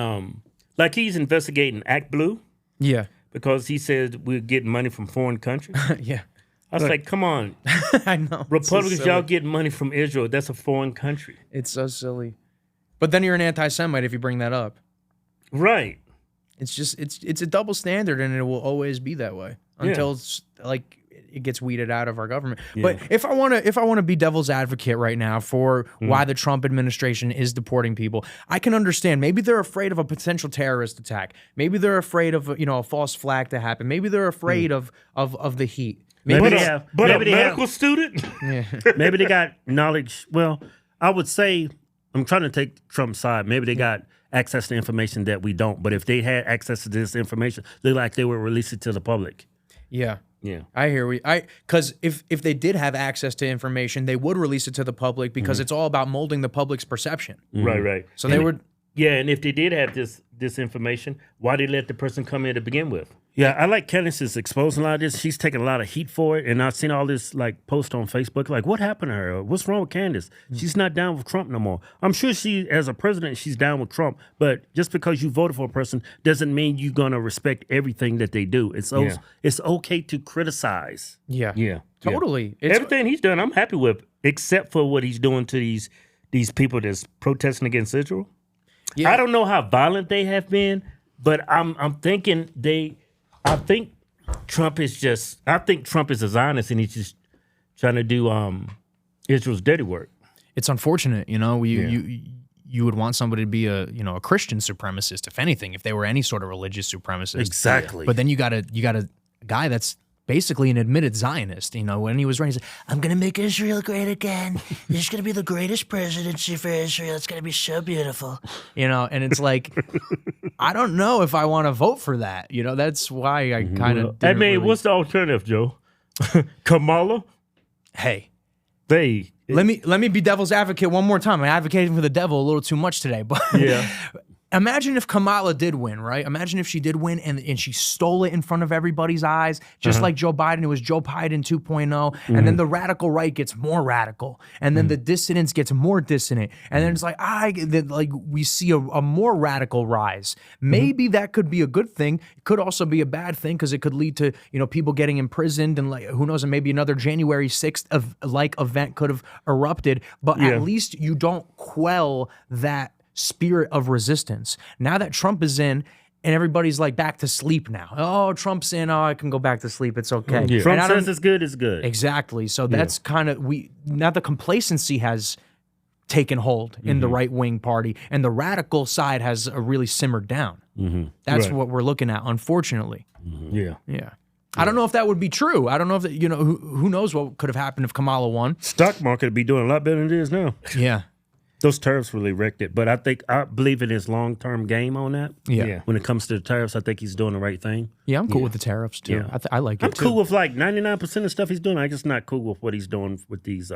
like he's investigating Act Blue. Yeah. because he said we're getting money from foreign countries. Yeah. I was like, come on. I know. Republicans, y'all getting money from Israel. That's a foreign country. It's so silly. But then you're an anti-Semite if you bring that up. Right. It's just it's a double standard, and it will always be that way until it's, like it gets weeded out of our government. Yeah. But if I want to be devil's advocate right now for why the Trump administration is deporting people, I can understand. Maybe they're afraid of a potential terrorist attack. Maybe they're afraid of a false flag to happen. Maybe they're afraid of the heat. Maybe Maybe they have. But a medical student. Yeah. Maybe they got knowledge. Well, I would say I'm trying to take Trump's side. Maybe they got access to information that we don't. But if they had access to this information, they would release it to the public. Yeah. Yeah. I hear because if they did have access to information, they would release it to the public because it's all about molding the public's perception. Right. So they would. Yeah, and if they did have this information, why did they let the person come in to begin with? Yeah, I like Candace's exposing a lot of this. She's taking a lot of heat for it, and I've seen all this post on Facebook, like, what happened to her? What's wrong with Candace? She's not down with Trump no more. I'm sure she, as a president, she's down with Trump, but just because you voted for a person doesn't mean you're gonna respect everything that they do. It's okay to criticize. Yeah. Totally. Everything he's done, I'm happy with, except for what he's doing to these people that's protesting against Israel. Yeah. I don't know how violent they have been, but I'm thinking I think Trump is a Zionist and he's just trying to do Israel's dirty work. It's unfortunate, you would want somebody to be a Christian supremacist, if anything, if they were any sort of religious supremacist. Exactly. But then you got a guy that's basically an admitted Zionist. When he was running, he said, "I'm going to make Israel great again. This is going to be the greatest presidency for Israel. It's going to be so beautiful." And it's like, I don't know if I want to vote for that. That's why I kind of. I mean, what's the alternative, Joe? Kamala? Hey, they. Let me be devil's advocate one more time. I'm advocating for the devil a little too much today, but yeah. Imagine if Kamala did win, right? Imagine if she did win and she stole it in front of everybody's eyes, just like Joe Biden. It was Joe Biden 2.0. And then the radical right gets more radical. And then the dissidents gets more dissident. And then it's like we see a more radical rise. Maybe that could be a good thing. It could also be a bad thing because it could lead to, people getting imprisoned and who knows, and maybe another January 6th event could have erupted. But at least you don't quell that spirit of resistance. Now that Trump is in and everybody's back to sleep now. Oh, Trump's in. Oh, I can go back to sleep. It's okay. Yeah. Trump says it's good, it's good. Exactly. So that's kind of now the complacency has taken hold in the right-wing party and the radical side has really simmered down. That's what we're looking at, unfortunately. Yeah. I don't know if that would be true. I don't know if who knows what could have happened if Kamala won. Stock market would be doing a lot better than it is now. Yeah. Those tariffs really wrecked it, but I believe in his long-term game on that. Yeah. When it comes to the tariffs, I think he's doing the right thing. Yeah, I'm cool with the tariffs too. Yeah. I like it I'm too. cool with 99% of stuff he's doing. I'm just not cool with what he's doing with these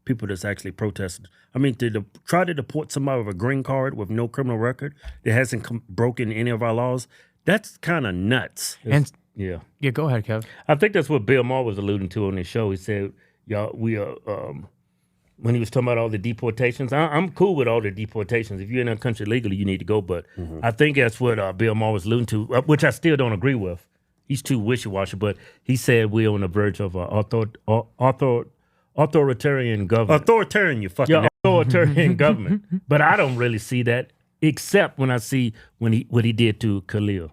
people that's actually protesting. I mean, to try to deport somebody with a green card with no criminal record that hasn't broken any of our laws, that's kind of nuts. Yeah, go ahead, Kev. I think that's what Bill Maher was alluding to on his show. He said, "Y'all, we are." When he was talking about all the deportations, I'm cool with all the deportations. If you're in a country legally, you need to go. But I think that's what Bill Maher was alluding to, which I still don't agree with. He's too wishy-washy. But he said we're on the verge of authoritarian government. Authoritarian, you fucking authoritarian government. But I don't really see that, except when I see what he did to Khalil,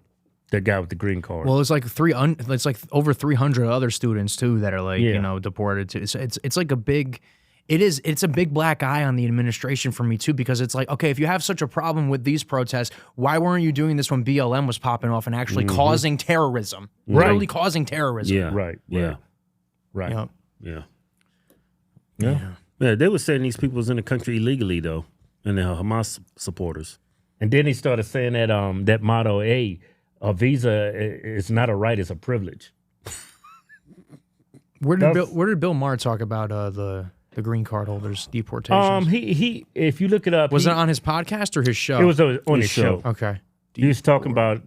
that guy with the green card. Well, it's like it's like over 300 other students too that are deported to. It's like a big. It's a big black eye on the administration for me too, because it's like, okay, if you have such a problem with these protests, why weren't you doing this when BLM was popping off and actually causing terrorism? Literally causing terrorism. Yeah. Right. Yeah. Right. Yep. Yeah. They were saying these people was in the country illegally though, and they're Hamas supporters. And then he started saying that that motto, a visa is not a right, it's a privilege. Where did Bill Maher talk about the green card holders deportations? He if you look it up, was it on his podcast or his show? It was on his show. Okay. He was talking about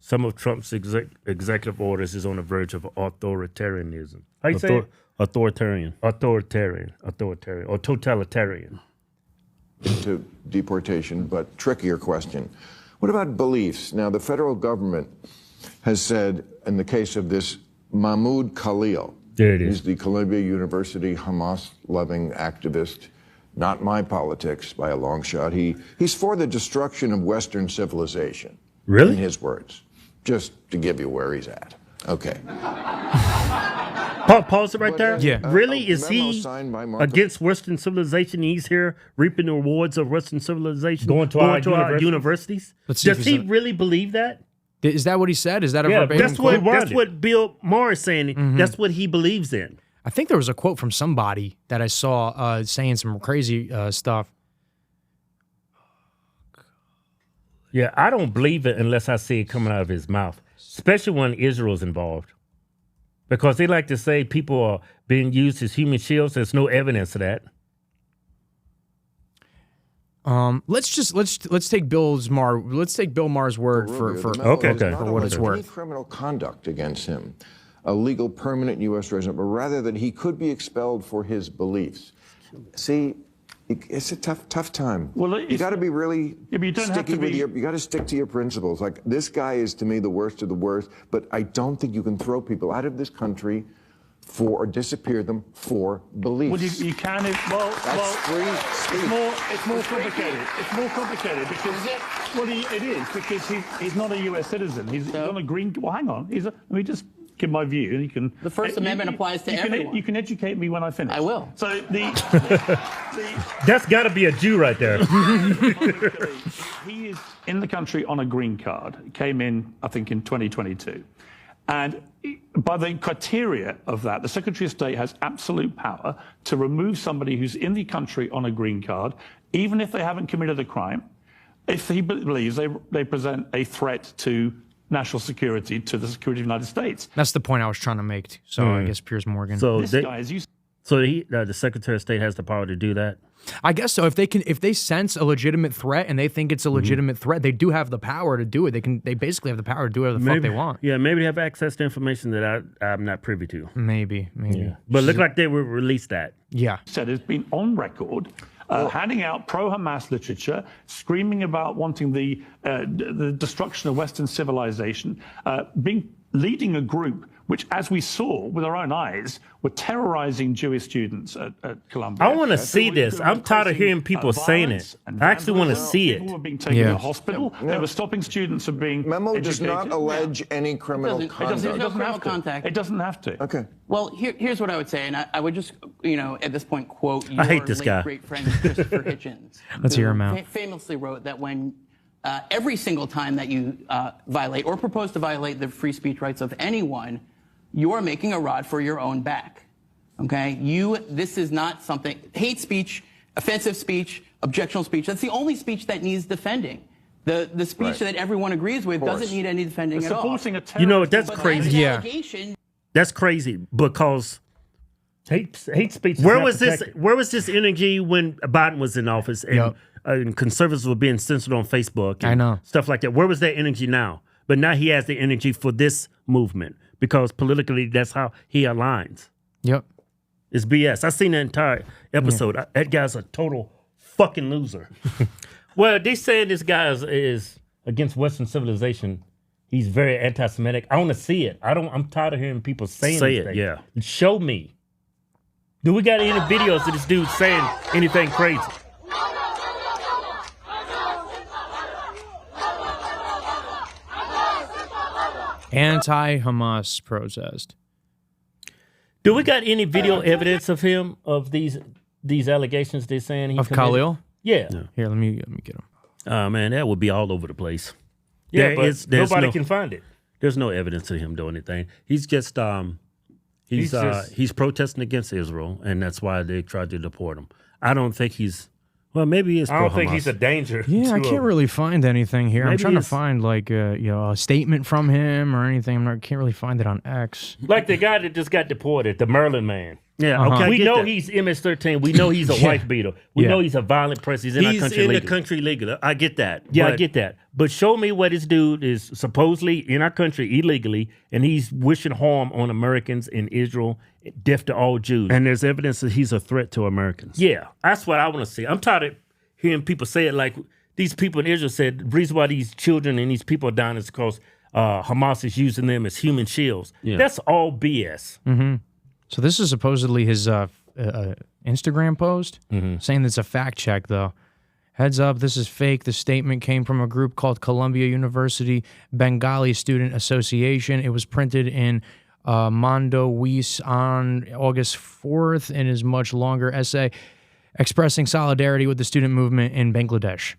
some of Trump's executive orders is on the verge of authoritarianism. How you say it? Authoritarian. Or totalitarian. To deportation, but trickier question. What about beliefs? Now, the federal government has said, in the case of this Mamouda Khalil, there it is. He's the Columbia University Hamas-loving activist. Not my politics by a long shot. He's for the destruction of Western civilization. Really? In his words. Just to give you where he's at. Okay. Pause it right there. Yeah. Really? Is he against Western civilization? He's here reaping the rewards of Western civilization, going to our universities. Let's see Does he really believe that? Is that what he said? Is that a verbatim quote? That's what Bill Maher is saying. Mm-hmm. That's what he believes in. I think there was a quote from somebody that I saw saying some crazy stuff. Yeah, I don't believe it unless I see it coming out of his mouth, especially when Israel's involved. Because they like to say people are being used as human shields. There's no evidence of that. Let's take Bill Maher's word for what it's worth. Any criminal conduct against him, a legal permanent U.S. resident, but rather that he could be expelled for his beliefs. See, it's a tough time. Well, you got to be really sticky with you got to stick to your principles. Like, this guy is, to me, the worst of the worst, but I don't think you can throw people out of this country or disappear them for beliefs. Well, you can. That's free speech. It's more complicated. It's more complicated because it is because he's not a U.S. citizen. He's on a green. Well, hang on. Let me just give my view, and you can. The First Amendment applies to everyone. You can educate me when I finish. I will. So that's got to be a Jew right there. He is in the country on a green card. He came in, I think, in 2022. And by the criteria of that, the Secretary of State has absolute power to remove somebody who's in the country on a green card, even if they haven't committed a crime, if he believes they present a threat to national security, to the security of the United States. That's the point I was trying to make. So I guess Piers Morgan. So the Secretary of State has the power to do that. I guess so. If they sense a legitimate threat and they think it's a legitimate threat, they do have the power to do it. They basically have the power to do whatever the fuck they want. Yeah, maybe they have access to information that I'm not privy to. Maybe. Yeah. But it looked like they will release that. Yeah. Said it's been on record. Handing out pro-Hamas literature, screaming about wanting the destruction of Western civilization, leading a group which, as we saw with our own eyes, were terrorizing Jewish students at Columbia. I want to see this. I'm tired of hearing people saying it. I actually want to see it. People were being taken to the hospital. They were stopping students from being Memo does not allege any criminal conduct. There's no criminal contact. It doesn't have to. Okay. Well, here's what I would say, and I would just, at this point, quote your great friend Christopher Hitchens. Let's hear him out. Famously wrote that when every single time that you violate or propose to violate the free speech rights of anyone, you are making a rod for your own back. Okay? This is not something, hate speech, offensive speech, objectionable speech, that's the only speech that needs defending. The speech that everyone agrees with doesn't need any defending at all. You know, that's crazy. Yeah. That's crazy because hate speech. Where was this energy when Biden was in office and conservatives were being censored on Facebook? And I know. Stuff like that. Where was that energy now? But now he has the energy for this movement because politically that's how he aligns. Yep. It's BS. I seen that entire episode. That guy's a total fucking loser. Well, they say this guy is against Western civilization. He's very anti-Semitic. I want to see it. I'm tired of hearing people saying it. Yeah. Show me. Do we got any videos of this dude saying anything crazy? Anti-Hamas protest. Do we got any video evidence of him, of these allegations they're saying he committed? Khalil? Yeah. Here, let me get him. Oh, man, that would be all over the place. Yeah, but nobody can find it. There's no evidence of him doing anything. He's just he's protesting against Israel, and that's why they tried to deport him. I don't think he's. Well, maybe he is. I don't think he's a danger. Yeah, I can't really find anything here. Maybe I'm trying to find a statement from him or anything. I can't really find it on X. Like the guy that just got deported, the Maryland man. Yeah, okay. We know he's MS-13. We know he's a wife beater. We know he's a violent person. He's in our country legally. He's in the country legally. I get that. Yeah, I get that. But show me where this dude is supposedly in our country illegally, and he's wishing harm on Americans in Israel, death to all Jews. And there's evidence that he's a threat to Americans. Yeah, that's what I want to see. I'm tired of hearing people say it like these people in Israel said, the reason why these children and these people are dying is because Hamas is using them as human shields. That's all BS. So this is supposedly his Instagram post saying it's a fact check, though. Heads up, this is fake. The statement came from a group called Columbia University Bengali Student Association. It was printed in Mondo Weiss on August 4th in his much longer essay expressing solidarity with the student movement in Bangladesh.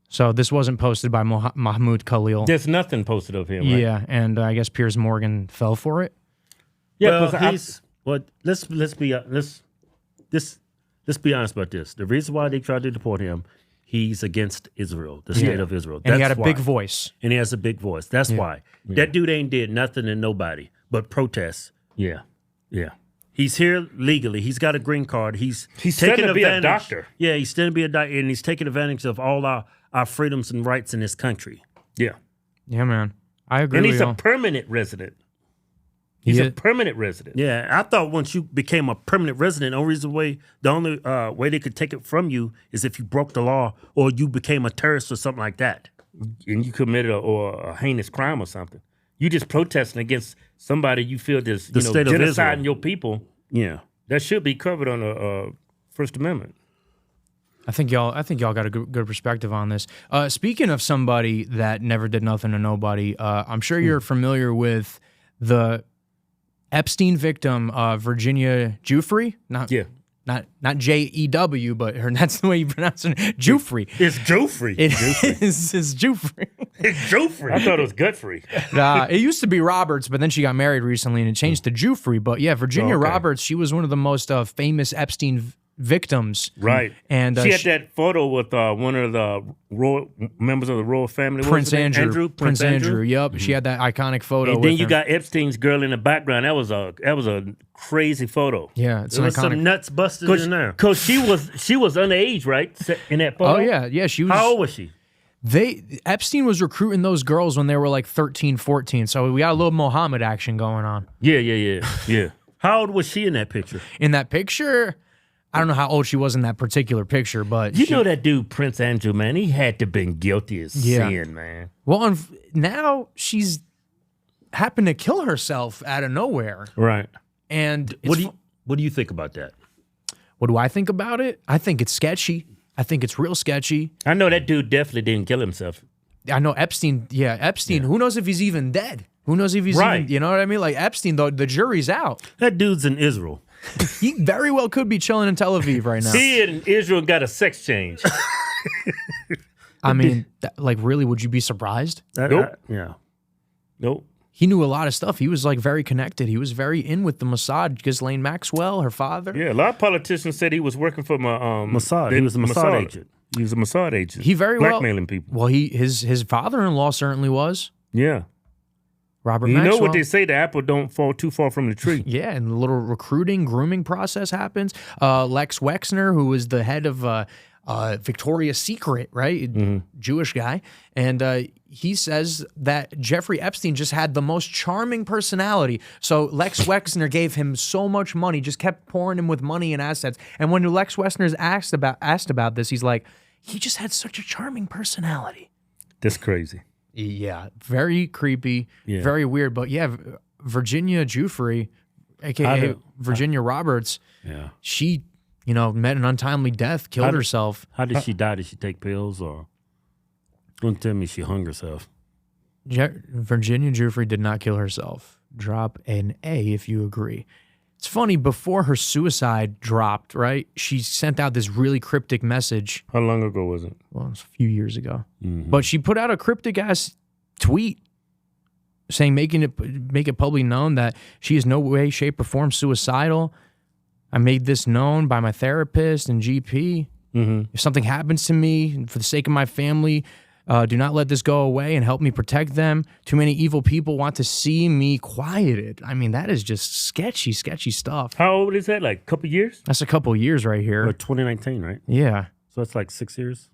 So this wasn't posted by Mamouda Khalil. There's nothing posted of him, right? Yeah, and I guess Piers Morgan fell for it. Yeah, let's be honest about this. The reason why they tried to deport him, he's against Israel, the state of Israel. And he had a big voice. And he has a big voice. That's why. That dude ain't did nothing to nobody but protest. Yeah. He's here legally. He's got a green card. He's taking to advantage. be a doctor. Yeah, he's still to be a doctor, and he's taking advantage of all our freedoms and rights in this country. Yeah, man. I agree And with he's you. a permanent resident. He's a permanent resident. Yeah, I thought once you became a permanent resident, the only way they could take it from you is if you broke the law or you became a terrorist or something like that, and you committed a heinous crime or something. You just protesting against somebody you feel is state of Israel. genociding your people. Yeah, that should be covered on the First Amendment. I think y'all got a good perspective on this. Speaking of somebody that never did nothing to nobody, I'm sure you're familiar with the Epstein victim, Virginia Giuffre. Not Jew, but that's the way you pronounce it. Giuffre. It's Giuffre. It's Giuffre. It's Giuffre. I thought it was Godfrey. It used to be Roberts, but then she got married recently and it changed to Giuffre. But yeah, Virginia Roberts, she was one of the most famous Epstein victims. Right. And she had that photo with one of the royal members of the royal family. Prince Andrew. Prince Andrew. Yep. Mm-hmm. She had that iconic photo. And then you got Epstein's girl in the background. That was a crazy photo. Yeah, it's there was some nuts busted in there. Because she was underage, right? In that photo. Oh yeah. She was. How old was she? Epstein was recruiting those girls when they were like 13, 14. So we got a little Mohammed action going on. Yeah. How old was she in that picture? In that picture, I don't know how old she was in that particular picture, but you know that dude Prince Andrew, man, he had to been guilty as sin, man. Well, now she's happened to kill herself out of nowhere, right? And what do you think about that? What do I think about it? I think it's sketchy. I think it's real sketchy. I know that dude definitely didn't kill himself. I know Epstein. Yeah, Epstein. Yeah. Who knows if he's even dead? Who knows if he's even? You know what I mean? Like Epstein, though, the jury's out. That dude's in Israel. He very well could be chilling in Tel Aviv right now. He in Israel got a sex change. I mean, really, would you be surprised? Nope. Nope. He knew a lot of stuff. He was very connected. He was very in with the Mossad. Ghislaine Maxwell, her father. Yeah, a lot of politicians said he was working for Mossad. He was a Mossad agent. He was a Mossad agent. He very blackmailing people. Well, his father-in-law certainly was. Yeah. Robert you Maxwell. know what they say, the apple don't fall too far from the tree. Yeah, and a little recruiting, grooming process happens. Lex Wexner, who is the head of Victoria's Secret, right? Mm-hmm. Jewish guy. And he says that Jeffrey Epstein just had the most charming personality. So Lex Wexner gave him so much money, just kept pouring him with money and assets. And when Lex Wexner is asked about this, he's like, he just had such a charming personality. That's crazy. Yeah, very creepy, very weird. But yeah, Virginia Giuffre, a.k.a. Virginia Roberts, she, met an untimely death, killed herself. How did she die? Did she take pills or? Don't tell me she hung herself. Virginia Giuffre did not kill herself. Drop an A if you agree. It's funny, before her suicide dropped, right, she sent out this really cryptic message. How long ago was it? Well, it was a few years ago. Mm-hmm. But she put out a cryptic-ass tweet saying, make it publicly known that she is no way, shape, or form suicidal. I made this known by my therapist and GP. Mm-hmm. If something happens to me, for the sake of my family, do not let this go away and help me protect them. Too many evil people want to see me quieted. I mean, that is just sketchy stuff. How old is that? Like a couple years? That's a couple years right here. Or 2019, right? Yeah. So that's like 6 years.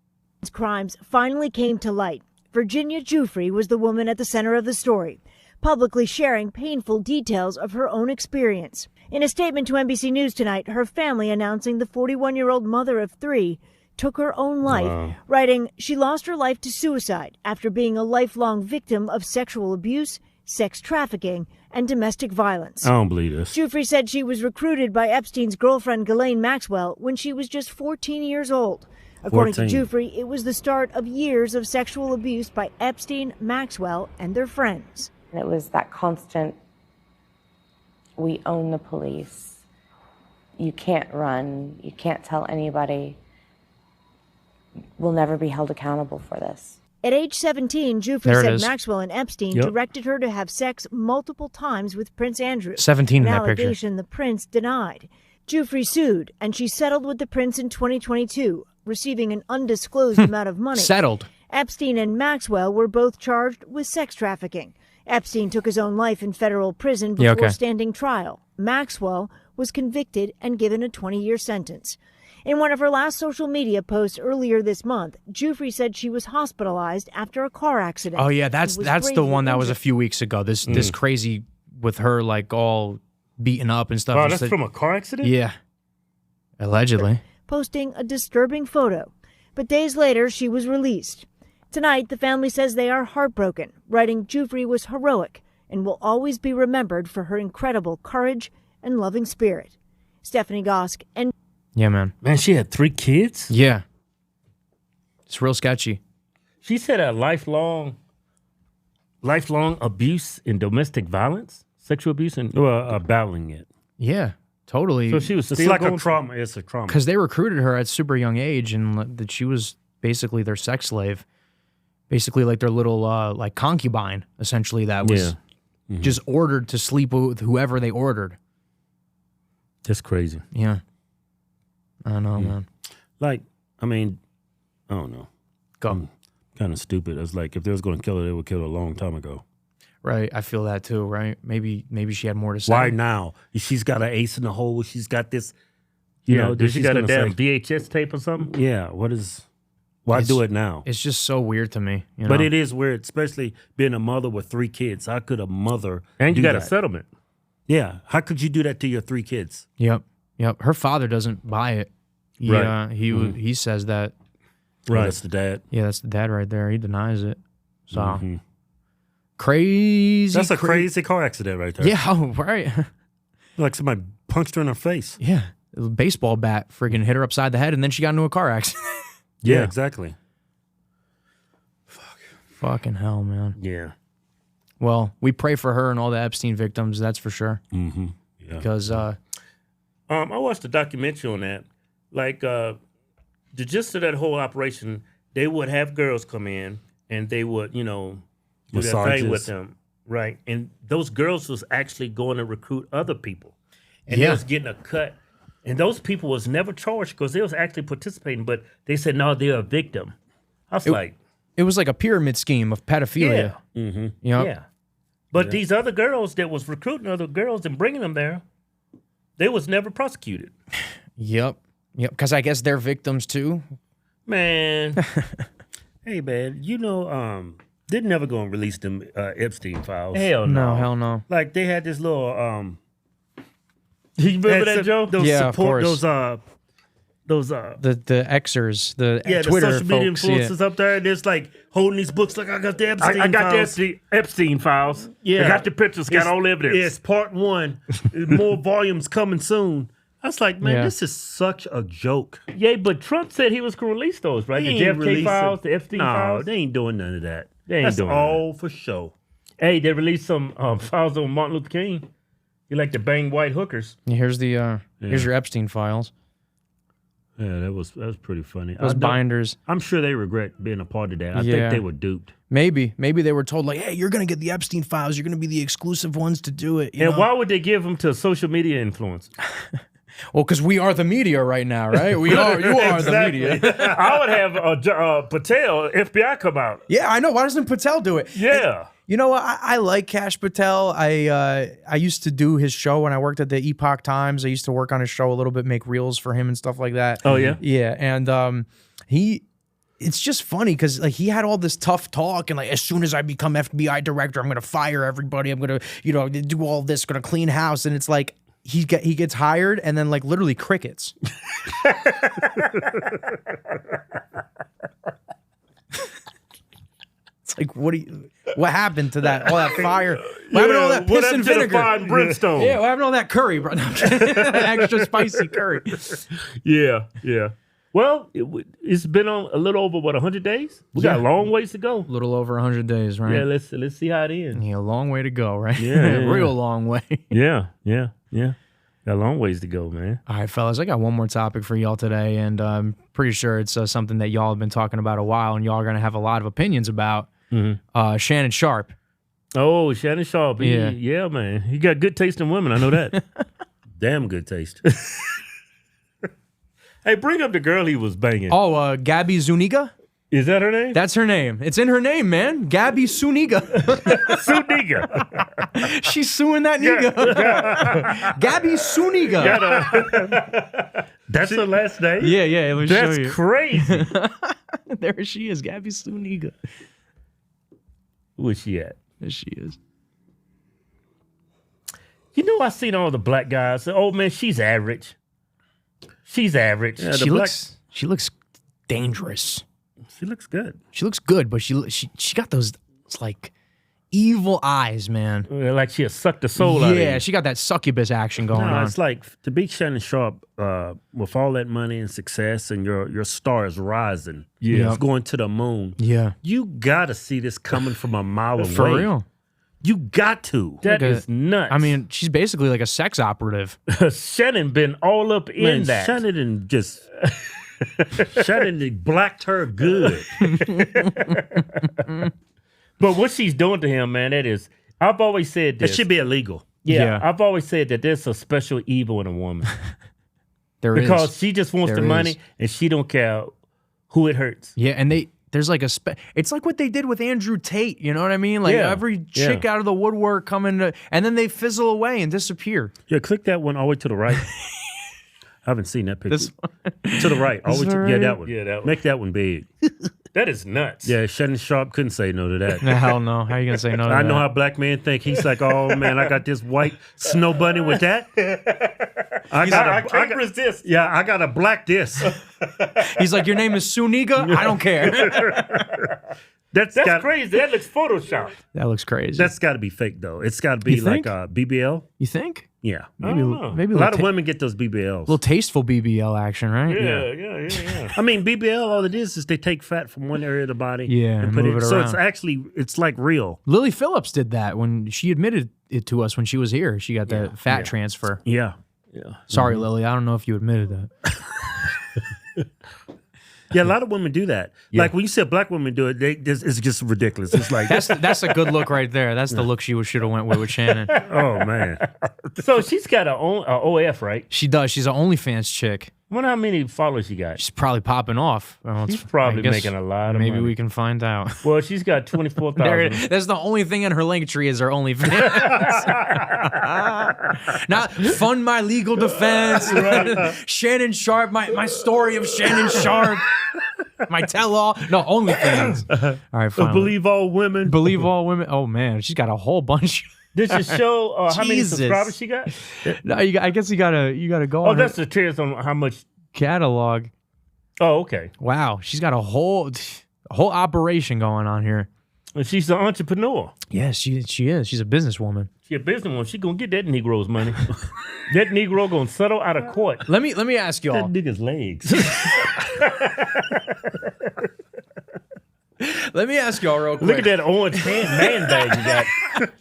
Crimes finally came to light. Virginia Giuffre was the woman at the center of the story, publicly sharing painful details of her own experience. In a statement to NBC News tonight, her family announcing the 41-year-old mother of 3 took her own life, Wow. writing she lost her life to suicide after being a lifelong victim of sexual abuse, sex trafficking, and domestic violence. I don't believe this. Giuffre said she was recruited by Epstein's girlfriend Ghislaine Maxwell when she was just 14 years old. According 14. to Giuffre, it was the start of years of sexual abuse by Epstein, Maxwell, and their friends. It was that constant, we own the police. You can't run. You can't tell anybody. We'll never be held accountable for this. At age 17, Giuffre There it said is. Maxwell and Epstein Yep. directed her to have sex multiple times with Prince Andrew. 17 in an that picture. allegation the prince denied. Giuffre sued, and she settled with the prince in 2022, receiving an undisclosed amount of money. Settled. Epstein and Maxwell were both charged with sex trafficking. Epstein took his own life in federal prison before Yeah, okay. standing trial. Maxwell was convicted and given a 20-year sentence. In one of her last social media posts earlier this month, Giuffre said she was hospitalized after a car accident. Oh yeah, and that's was the gravely one that was a injured. few weeks ago. This crazy with her like all beaten up and stuff. Oh, She that's said- from a car accident? Yeah, allegedly. Posting a disturbing photo. But days later, she was released. Tonight, the family says they are heartbroken, writing Giuffre was heroic and will always be remembered for her incredible courage and loving spirit. Stephanie Gosk, and Yeah, man. Man, she had 3 kids? Yeah, it's real sketchy. She said a lifelong abuse and domestic violence, sexual abuse, and battling it. Yeah, totally. So she was It's still like going a trauma. It's a trauma. because they recruited her at super young age, and that she was basically their sex slave, basically like their little like concubine, essentially. That was just ordered to sleep with whoever they ordered. That's crazy. Yeah, I know, man. Like, I mean, I don't know. Go. Kind of stupid. It's like if they was going to kill her, they would kill her a long time ago. Right, I feel that too. Right, maybe she had more to say. Why now? She's got an ace in the hole. She's got this. You know, did she she's got a gonna damn say- VHS tape or something? Yeah. What is? Why do it now? It's just so weird to me. You But know? it is weird, especially being a mother with 3 kids. How could a mother And you do got a that? settlement. Yeah. How could you do that to your 3 kids? Yep. Her father doesn't buy it. Right. He says that. Right. That's the dad. Yeah, that's the dad right there. He denies it. So Mhm. crazy. That's a crazy car accident right there. Yeah. Oh, right. Like somebody punched her in her face. Yeah. A baseball bat friggin' hit her upside the head, and then she got into a car accident. Yeah, exactly. Fucking hell, man. Yeah. Well, we pray for her and all the Epstein victims. That's for sure. Mm-hmm. Yeah. Because I watched a documentary on that. Like, the gist of that whole operation, they would have girls come in and they would, do their thing with Massages. them. Right. And those girls was actually going to recruit other people. And Yeah. they was getting a cut. And those people was never charged because they was actually participating, but they said, no, they're a victim. I was like, it was like a pyramid scheme of pedophilia. yeah. Mm-hmm. Yep. Yeah. But these other girls that was recruiting other girls and bringing them there, they was never prosecuted. Yep. Because I guess they're victims too. Man. Hey, man, they're never going to release them Epstein files. Hell No, no. hell no. Like, they had this little, You remember that, Joe? Those Yeah, of support, course. those The Xers, the yeah, Twitter the social media folks, yeah. influencers up there, and there's like holding these books like I got the Epstein I got files. the Epstein files. Yeah. I got the pictures, got all the evidence. It's part 1. More volumes coming soon. I was like, man, Yeah. this is such a joke. Yeah, but Trump said he was going to release those, right? He The ain't JFK releasing- files, the Epstein no, files. they ain't doing none of that. They ain't That's doing all for show. Hey, they released some files on Martin Luther King. He like to bang white hookers. Here's the here's your Epstein files. Yeah, that was pretty funny. Those binders. I'm sure they regret being a part of that. I Yeah. think they were duped. Maybe they were told like, hey, you're gonna get the Epstein files. You're gonna be the exclusive ones to do it. You And know? why would they give them to social media influencers? Well, because we are the media right now, right? We are. You are Exactly. the media. I would have Patel, FBI, come out. Yeah, I know. Why doesn't Patel do it? Yeah. You know what? I like Cash Patel. I used to do his show when I worked at the Epoch Times. I used to work on his show a little bit, make reels for him and stuff like that. Oh, yeah? Yeah, and it's just funny because like he had all this tough talk and like as soon as I become FBI director, I'm gonna fire everybody. I'm gonna do all this, gonna clean house, and it's like he gets hired and then like literally crickets. It's like, what happened to that? All that fire? What happened to all that piss and vinegar? Fire and brimstone? Yeah, what happened to all that curry, bro? No, extra spicy curry. Yeah. Well, it's been on a little over 100 days. We got a long ways to go. A little over 100 days, right? Yeah, let's see how it ends. Yeah, a long way to go, right? Yeah, Real long way. Yeah. Got a long ways to go, man. All right, fellas, I got one more topic for y'all today, and I'm pretty sure it's something that y'all have been talking about a while, and y'all are going to have a lot of opinions about. Shannon Sharpe. Oh, Shannon Sharpe. Yeah, man. He got good taste in women. I know that. Damn good taste. Hey, bring up the girl he was banging. Oh, Gabby Zuniga? Is that her name? That's her name. It's in her name, man. Gabby Zuniga. Zuniga. She's suing that nigga. Gabby Zuniga. That's her last name? Yeah. Let me show you. That's crazy. There she is, Gabby Zuniga. Where's she at? There she is. You know, I seen all the black guys. Oh man, she's average. She's average. Yeah, she looks dangerous. She looks good. She looks good, but she got those like evil eyes, man. Like she'll suck the soul out of you. Yeah, she got that succubus action going on. It's like to be Shannon Sharpe with all that money and success, and your star is rising. Yeah, it's going to the moon. Yeah, you gotta see this coming from a mile away. For real. You got to. That is nuts. I mean, she's basically like a sex operative. Shannon been all up in that. Shannon just Shannon blacked her good. But what she's doing to him, man, I've always said this. It should be illegal. Yeah, I've always said that there's a special evil in a woman. Because she just wants the money and she don't care who it hurts. Yeah, and there's like it's like what they did with Andrew Tate, you know what I mean? Like every chick out of the woodwork coming and then they fizzle away and disappear. Yeah, click that one all the way to the right. I haven't seen that picture. To the right. All the way to that one. Yeah, that one. Make that one big. That is nuts. Yeah, Shannon Sharpe couldn't say no to that. No, hell no. How are you going to say no to that? I know how black men think. He's like, oh, man, I got this white snow bunny with that. I can't resist. Yeah, I got to black this. He's like, your name is Suniga? I don't care. That's crazy. That looks Photoshopped. That looks crazy. That's got to be fake, though. It's got to be like BBL. You think? Yeah. Maybe a lot of women get those BBLs. A little tasteful BBL action, right? Yeah. I mean, BBL, all it is they take fat from one area of the body and put move it so around. it's like real. Lily Phillips did that when she admitted it to us when she was here. She got the fat transfer. Yeah. Sorry, Lily. I don't know if you admitted that. Yeah, a lot of women do that. Yeah. Like when you see black women do it, it's just ridiculous. It's like that's a good look right there. That's the look she should have went with Shannon. Oh man! So she's got a OF, right? She does. She's an OnlyFans chick. I wonder how many followers she got. She's probably popping off. She's probably making a lot of money. Maybe we can find out. Well, she's got 24,000. That's the only thing in her link tree is her OnlyFans. Not fund my legal defense. Right. Shannon Sharpe, my story of Shannon Sharpe. My tell-all. No, OnlyFans. All right, fine. Believe all women. Believe all women. Oh, man. She's got a whole bunch. This just show how many subscribers she got? No, I guess you gotta go. Oh, that's the tiers on how much catalog. Oh, okay. Wow, she's got a whole operation going on here. And she's an entrepreneur. Yes, she is. She's a businesswoman. She's a businesswoman. She gonna get that Negro's money. That Negro gonna settle out of court. Let me ask y'all. That nigga's legs. Let me ask y'all real quick. Look at that orange man bag you got.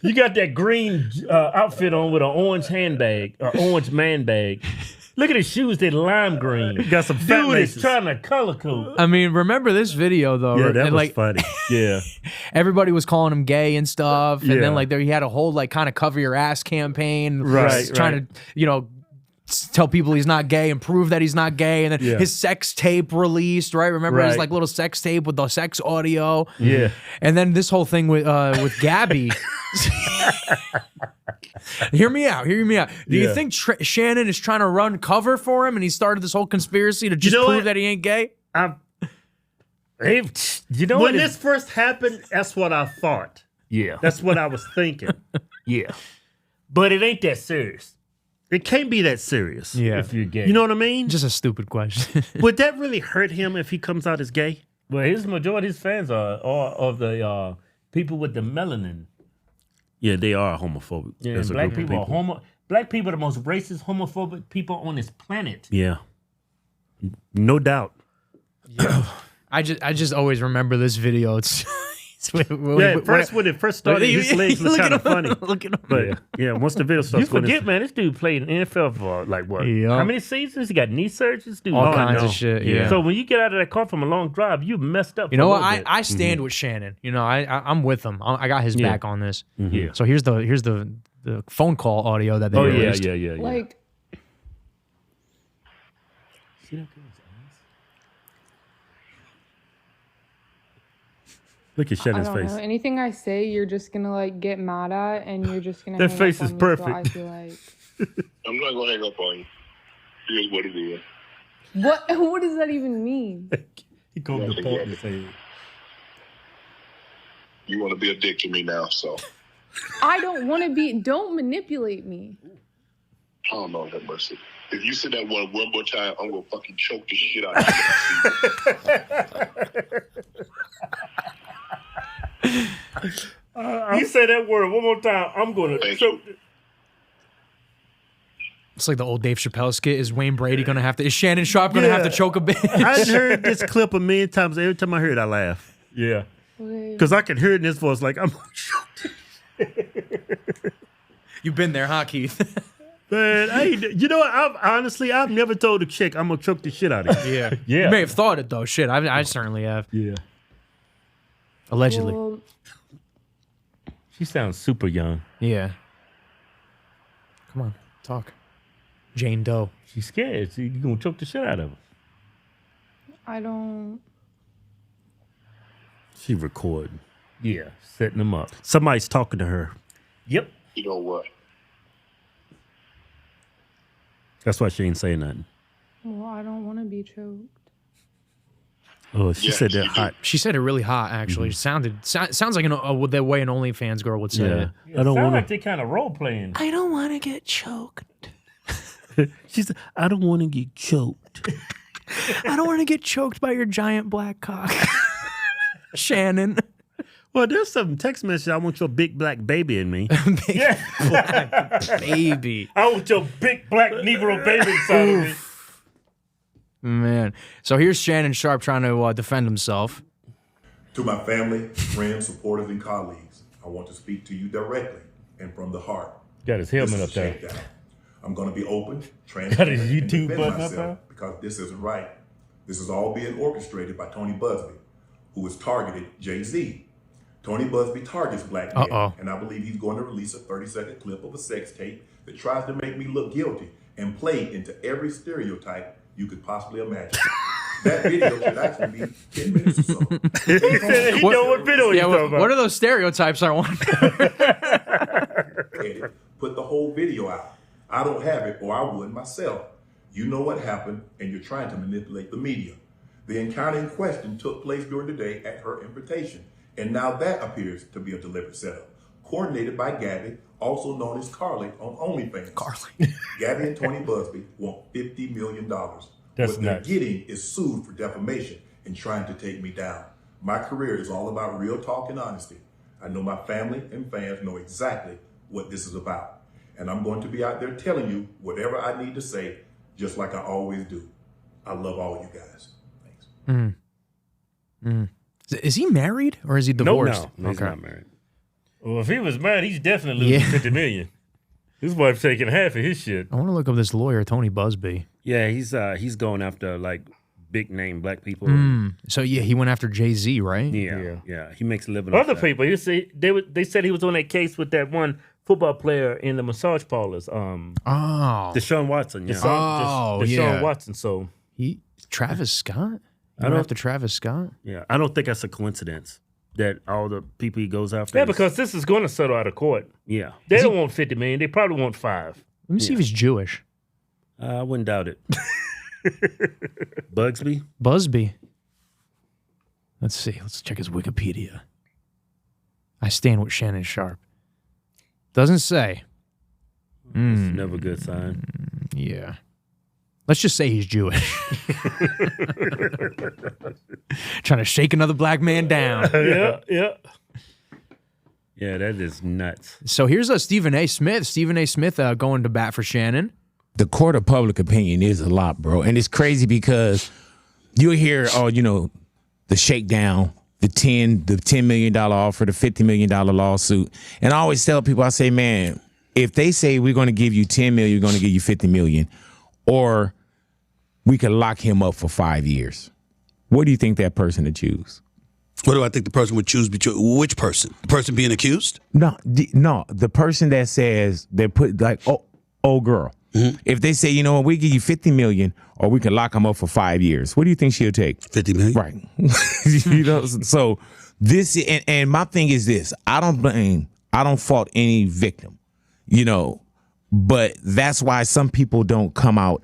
You got that green outfit on with an orange handbag, or orange man bag. Look at his shoes, they're lime green. Got some fat laces. Is trying to color code. I mean, remember this video though? Yeah, that was like, funny. Yeah, everybody was calling him gay and stuff, and then like he had a whole like kind of cover your ass campaign, trying to tell people he's not gay and prove that he's not gay, and then his sex tape released, right? Remember his like little sex tape with the sex audio? Yeah. And then this whole thing with Gabby. Hear me out. Do you think Shannon is trying to run cover for him, and he started this whole conspiracy to just prove that he ain't gay? When this first happened, that's what I thought. Yeah. That's what I was thinking. Yeah. But it ain't that serious. It can't be that serious. Yeah. If you're gay. You know what I mean? Just a stupid question. Would that really hurt him if he comes out as gay? Well, his majority of his fans are of the people with the melanin. Yeah, they are homophobic. Yeah, as a black group of people are Black people are the most racist, homophobic people on this planet. Yeah, no doubt. Yeah. I just always remember this video. It's when it first started, his legs look kind of funny. Look at him. But yeah, once the video starts, You forget, man, this dude played in the NFL for like what? Yeah. How many seasons? He got knee surgeries, dude. All kinds of shit. Yeah. So when you get out of that car from a long drive, you messed up. You know for a what? little bit. I stand with Shannon. You know, I'm with him. I got his back on this. Yeah. So here's the phone call audio that they released. Yeah. Like, Look at I Shannon's don't face. know. Anything I say, you're just gonna like get mad at, and you're just gonna. That hang face up is on me, so I perfect. feel like. I'm not gonna hang up on you. Here's what it is. What? What does that even mean? He called the point and say, You want to be a dick to me now, so. I don't want to be. Don't manipulate me. Oh, Lord have mercy. If you say that one more time, I'm gonna fucking choke the shit out of you. You say that word one more time, I'm going to choke. It's like the old Dave Chappelle skit. Is Wayne Brady gonna have to? Is Shannon Sharpe gonna have to choke a bitch? I've heard this clip a million times. Every time I hear it, I laugh. Yeah. Because I can hear it in his voice like, I'm going to choke. You've been there, huh, Keith? Man, you know what? I've never told a chick I'm going to choke the shit out of you. Yeah. Yeah. You may have thought it, though. Shit, I certainly have. Yeah. Allegedly. Well, She sounds super young. Yeah. Come on, talk. Jane Doe. She's scared. So you're going to choke the shit out of her. I don't. She recording. Yeah, setting them up. Somebody's talking to her. Yep. You know what? That's why she ain't saying nothing. Well, I don't want to be choked. Oh, she said that hot. She said it really hot, actually. Sounds like the way an OnlyFans girl would say it. I don't want like they kind of role playing. I don't want to get choked. She said, I don't want to get choked. I don't want to get choked by your giant black cock. Shannon. Well, there's some text message. I want your big black baby in me. Yeah. Black baby. I want your big black Negro baby inside of me. Man. So here's Shannon Sharpe trying to defend himself. To my family, friends, supporters, and colleagues, I want to speak to you directly and from the heart. Got his helmet This up is there. Shakedown. I'm going to be open, Got his transparent, and YouTube defend button up myself there? because this isn't right. This is all being orchestrated by Tony Busby, who has targeted Jay-Z. Tony Busby targets black men, and I believe he's going to release a 30-second clip of a sex tape that tries to make me look guilty and play into every stereotype you could possibly imagine. That video should actually be 10 minutes or so. He know what video he's talking about. What are those stereotypes I want? Put the whole video out. I don't have it, or I would myself. You know what happened, and you're trying to manipulate the media. The encounter in question took place during the day at her invitation, and now that appears to be a deliberate setup, coordinated by Gabby, also known as Carly on OnlyFans. Carly. Gabby and Tony Busby want $50 million. That's what they're nuts. getting is sued for defamation and trying to take me down. My career is all about real talk and honesty. I know my family and fans know exactly what this is about. And I'm going to be out there telling you whatever I need to say, just like I always do. I love all you guys. Thanks. Is he married or is he divorced? No, he's not married. Well, if he was married, he's definitely losing $50 million. His wife taking half of his shit. I want to look up this lawyer, Tony Busby. Yeah, he's going after like big name black people. So yeah, he went after Jay-Z, right? Yeah. He makes a living. off Other that. people, you see, they said he was on that case with that one football player in the massage parlors. Deshaun Watson. Yeah. Deshaun Watson. So Travis Scott. I don't- after Travis Scott. Yeah, I don't think that's a coincidence that all the people he goes after. yeah, is- because this is going to settle out of court. yeah, They don't want $50 million. They probably want $5 million. Let me see if he's Jewish. I wouldn't doubt it. Bugsby. Busby. Let's see. Let's check his Wikipedia. I stand with Shannon Sharpe. Doesn't say. It's never a good sign. Yeah. Let's just say he's Jewish. Trying to shake another black man down. Yeah, that is nuts. So here's Stephen A. Smith. Stephen A. Smith going to bat for Shannon. The court of public opinion is a lot, bro. And it's crazy because you'll hear, the shakedown, the $10 million offer, the $50 million lawsuit. And I always tell people, I say, man, if they say we're going to give you $10 million, we're going to give you $50 million, or we could lock him up for 5 years, what do you think that person would choose? What do I think the person would choose? Which person? The person being accused? No, the person that says they put like, oh girl. Mm-hmm. If they say, you know what, we give you $50 million, or we can lock him up for 5 years, what do you think she'll take? $50 million, right? So this, and my thing is this: I don't fault any victim, but that's why some people don't come out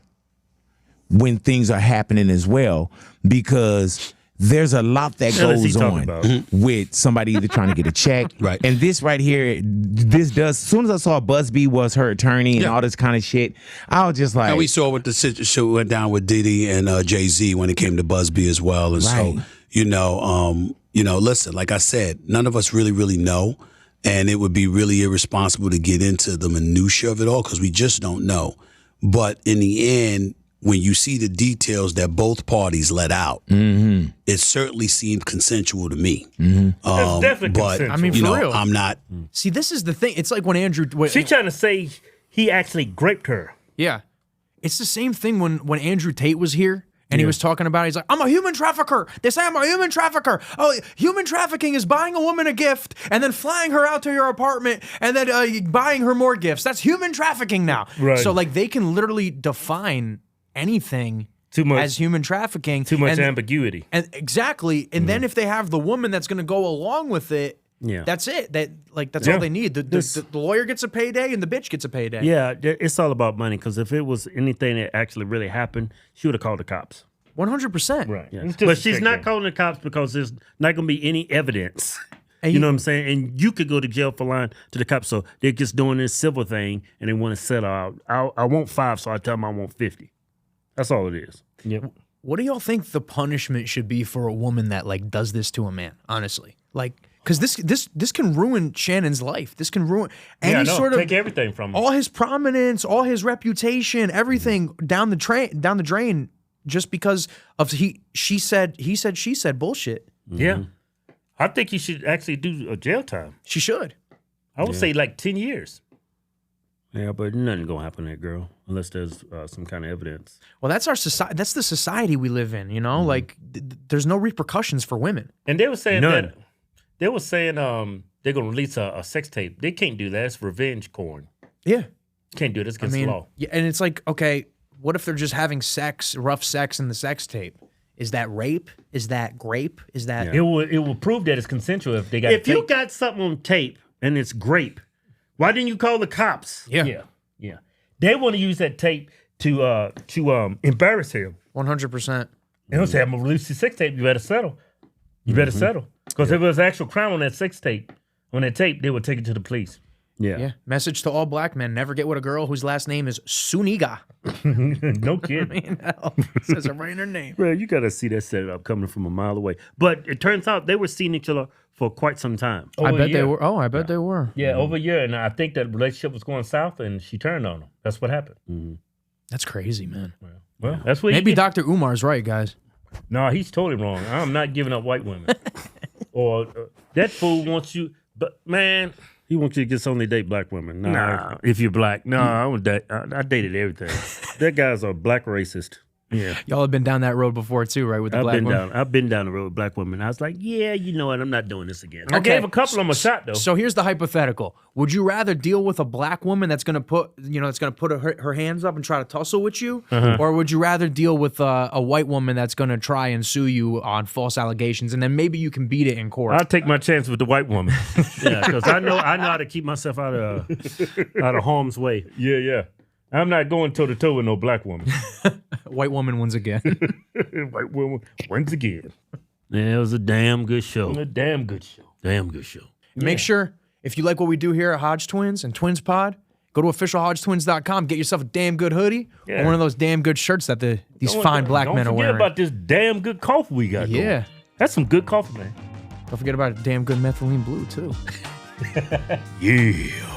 when things are happening as well, because there's a lot that goes on with somebody either trying to get a check. Right. And this right here, as soon as I saw Busby was her attorney and all this kind of shit, I was just like. And we saw what the situation went down with Diddy and Jay-Z when it came to Busby as well. And so, listen, like I said, none of us really know. And it would be really irresponsible to get into the minutia of it all because we just don't know. But in the end, when you see the details that both parties let out, it certainly seemed consensual to me. It's definitely but, consensual. I mean, for real. I'm not. See, this is the thing. It's like when Andrew. She's trying to say he actually graped her. Yeah. It's the same thing when Andrew Tate was here. And he was talking about, he's like, I'm a human trafficker. They say I'm a human trafficker. Oh, human trafficking is buying a woman a gift and then flying her out to your apartment and then buying her more gifts. That's human trafficking now. Right. So like they can literally define anything as human trafficking. Too much ambiguity. And exactly. And then if they have the woman that's going to go along with it, that's it. That's all they need. The lawyer gets a payday and the bitch gets a payday. Yeah, it's all about money. Because if it was anything that actually really happened, she would have called the cops. 100%. Right. Yeah. But she's not calling the cops because there's not going to be any evidence. You know what I'm saying? And you could go to jail for lying to the cops. So they're just doing this civil thing and they want to settle out. I want 5, so I tell them I want 50. That's all it is. Yep. What do y'all think the punishment should be for a woman that like does this to a man? Honestly, because this can ruin Shannon's life. This can ruin any sort of take everything from him. All his prominence, all his reputation, everything down the drain, just because of he said bullshit. Yeah, I think he should actually do a jail time. She should. I would say like 10 years. Yeah, but nothing gonna happen to that girl unless there's some kind of evidence. Well, that's our society. That's the society we live in. Like there's no repercussions for women. And they were saying that they're gonna release a sex tape. They can't do that. It's revenge porn. Yeah, can't do it. It's against the law. Yeah, and it's like, okay, what if they're just having rough sex in the sex tape? Is that rape? Is that grape? Is that it will prove that it's consensual if they got. If you got something on tape and it's grape, why didn't you call the cops? Yeah. They want to use that tape to embarrass him. 100%. They don't say, I'm gonna release the sex tape. You better settle. You better settle. Because if there was actual crime on that sex tape, on that tape, they would take it to the police. Yeah. Message to all black men: never get with a girl whose last name is Suniga. No kidding. Says it right in her name. Bro, you gotta see that setup coming from a mile away. But it turns out they were seeing each other for quite some time. I bet they were. Oh, I bet they were. Yeah, over a year. And I think that relationship was going south and she turned on him. That's what happened. That's crazy, man. Well, that's what maybe Dr. Umar's right, guys. No, he's totally wrong. I'm not giving up white women. Or that fool wants you, but man, he wants you to get only date black women. Nah, if you're black, I dated everything. That guy's a black racist. Yeah, y'all have been down that road before too, right? With the black women. I've been down the road with black women. I was like, yeah, you know what? I'm not doing this again. I gave a couple of them a shot though. So here's the hypothetical: would you rather deal with a black woman that's gonna put, her hands up and try to tussle with you, or would you rather deal with a white woman that's gonna try and sue you on false allegations, and then maybe you can beat it in court? I'll take my chance with the white woman. Yeah, because I know how to keep myself out of harm's way. Yeah. I'm not going toe to toe with no black woman. White woman wins again. White woman wins again. Yeah, it was a damn good show. Damn good show. Make sure, if you like what we do here at Hodgetwins and Twins Pod, Go to officialhodgetwins.com. Get yourself a damn good hoodie or one of those damn good shirts that these fine black men are wearing. Don't forget about this damn good coffee we got going. Yeah. That's some good coffee, man. Don't forget about damn good methylene blue, too. Yeah.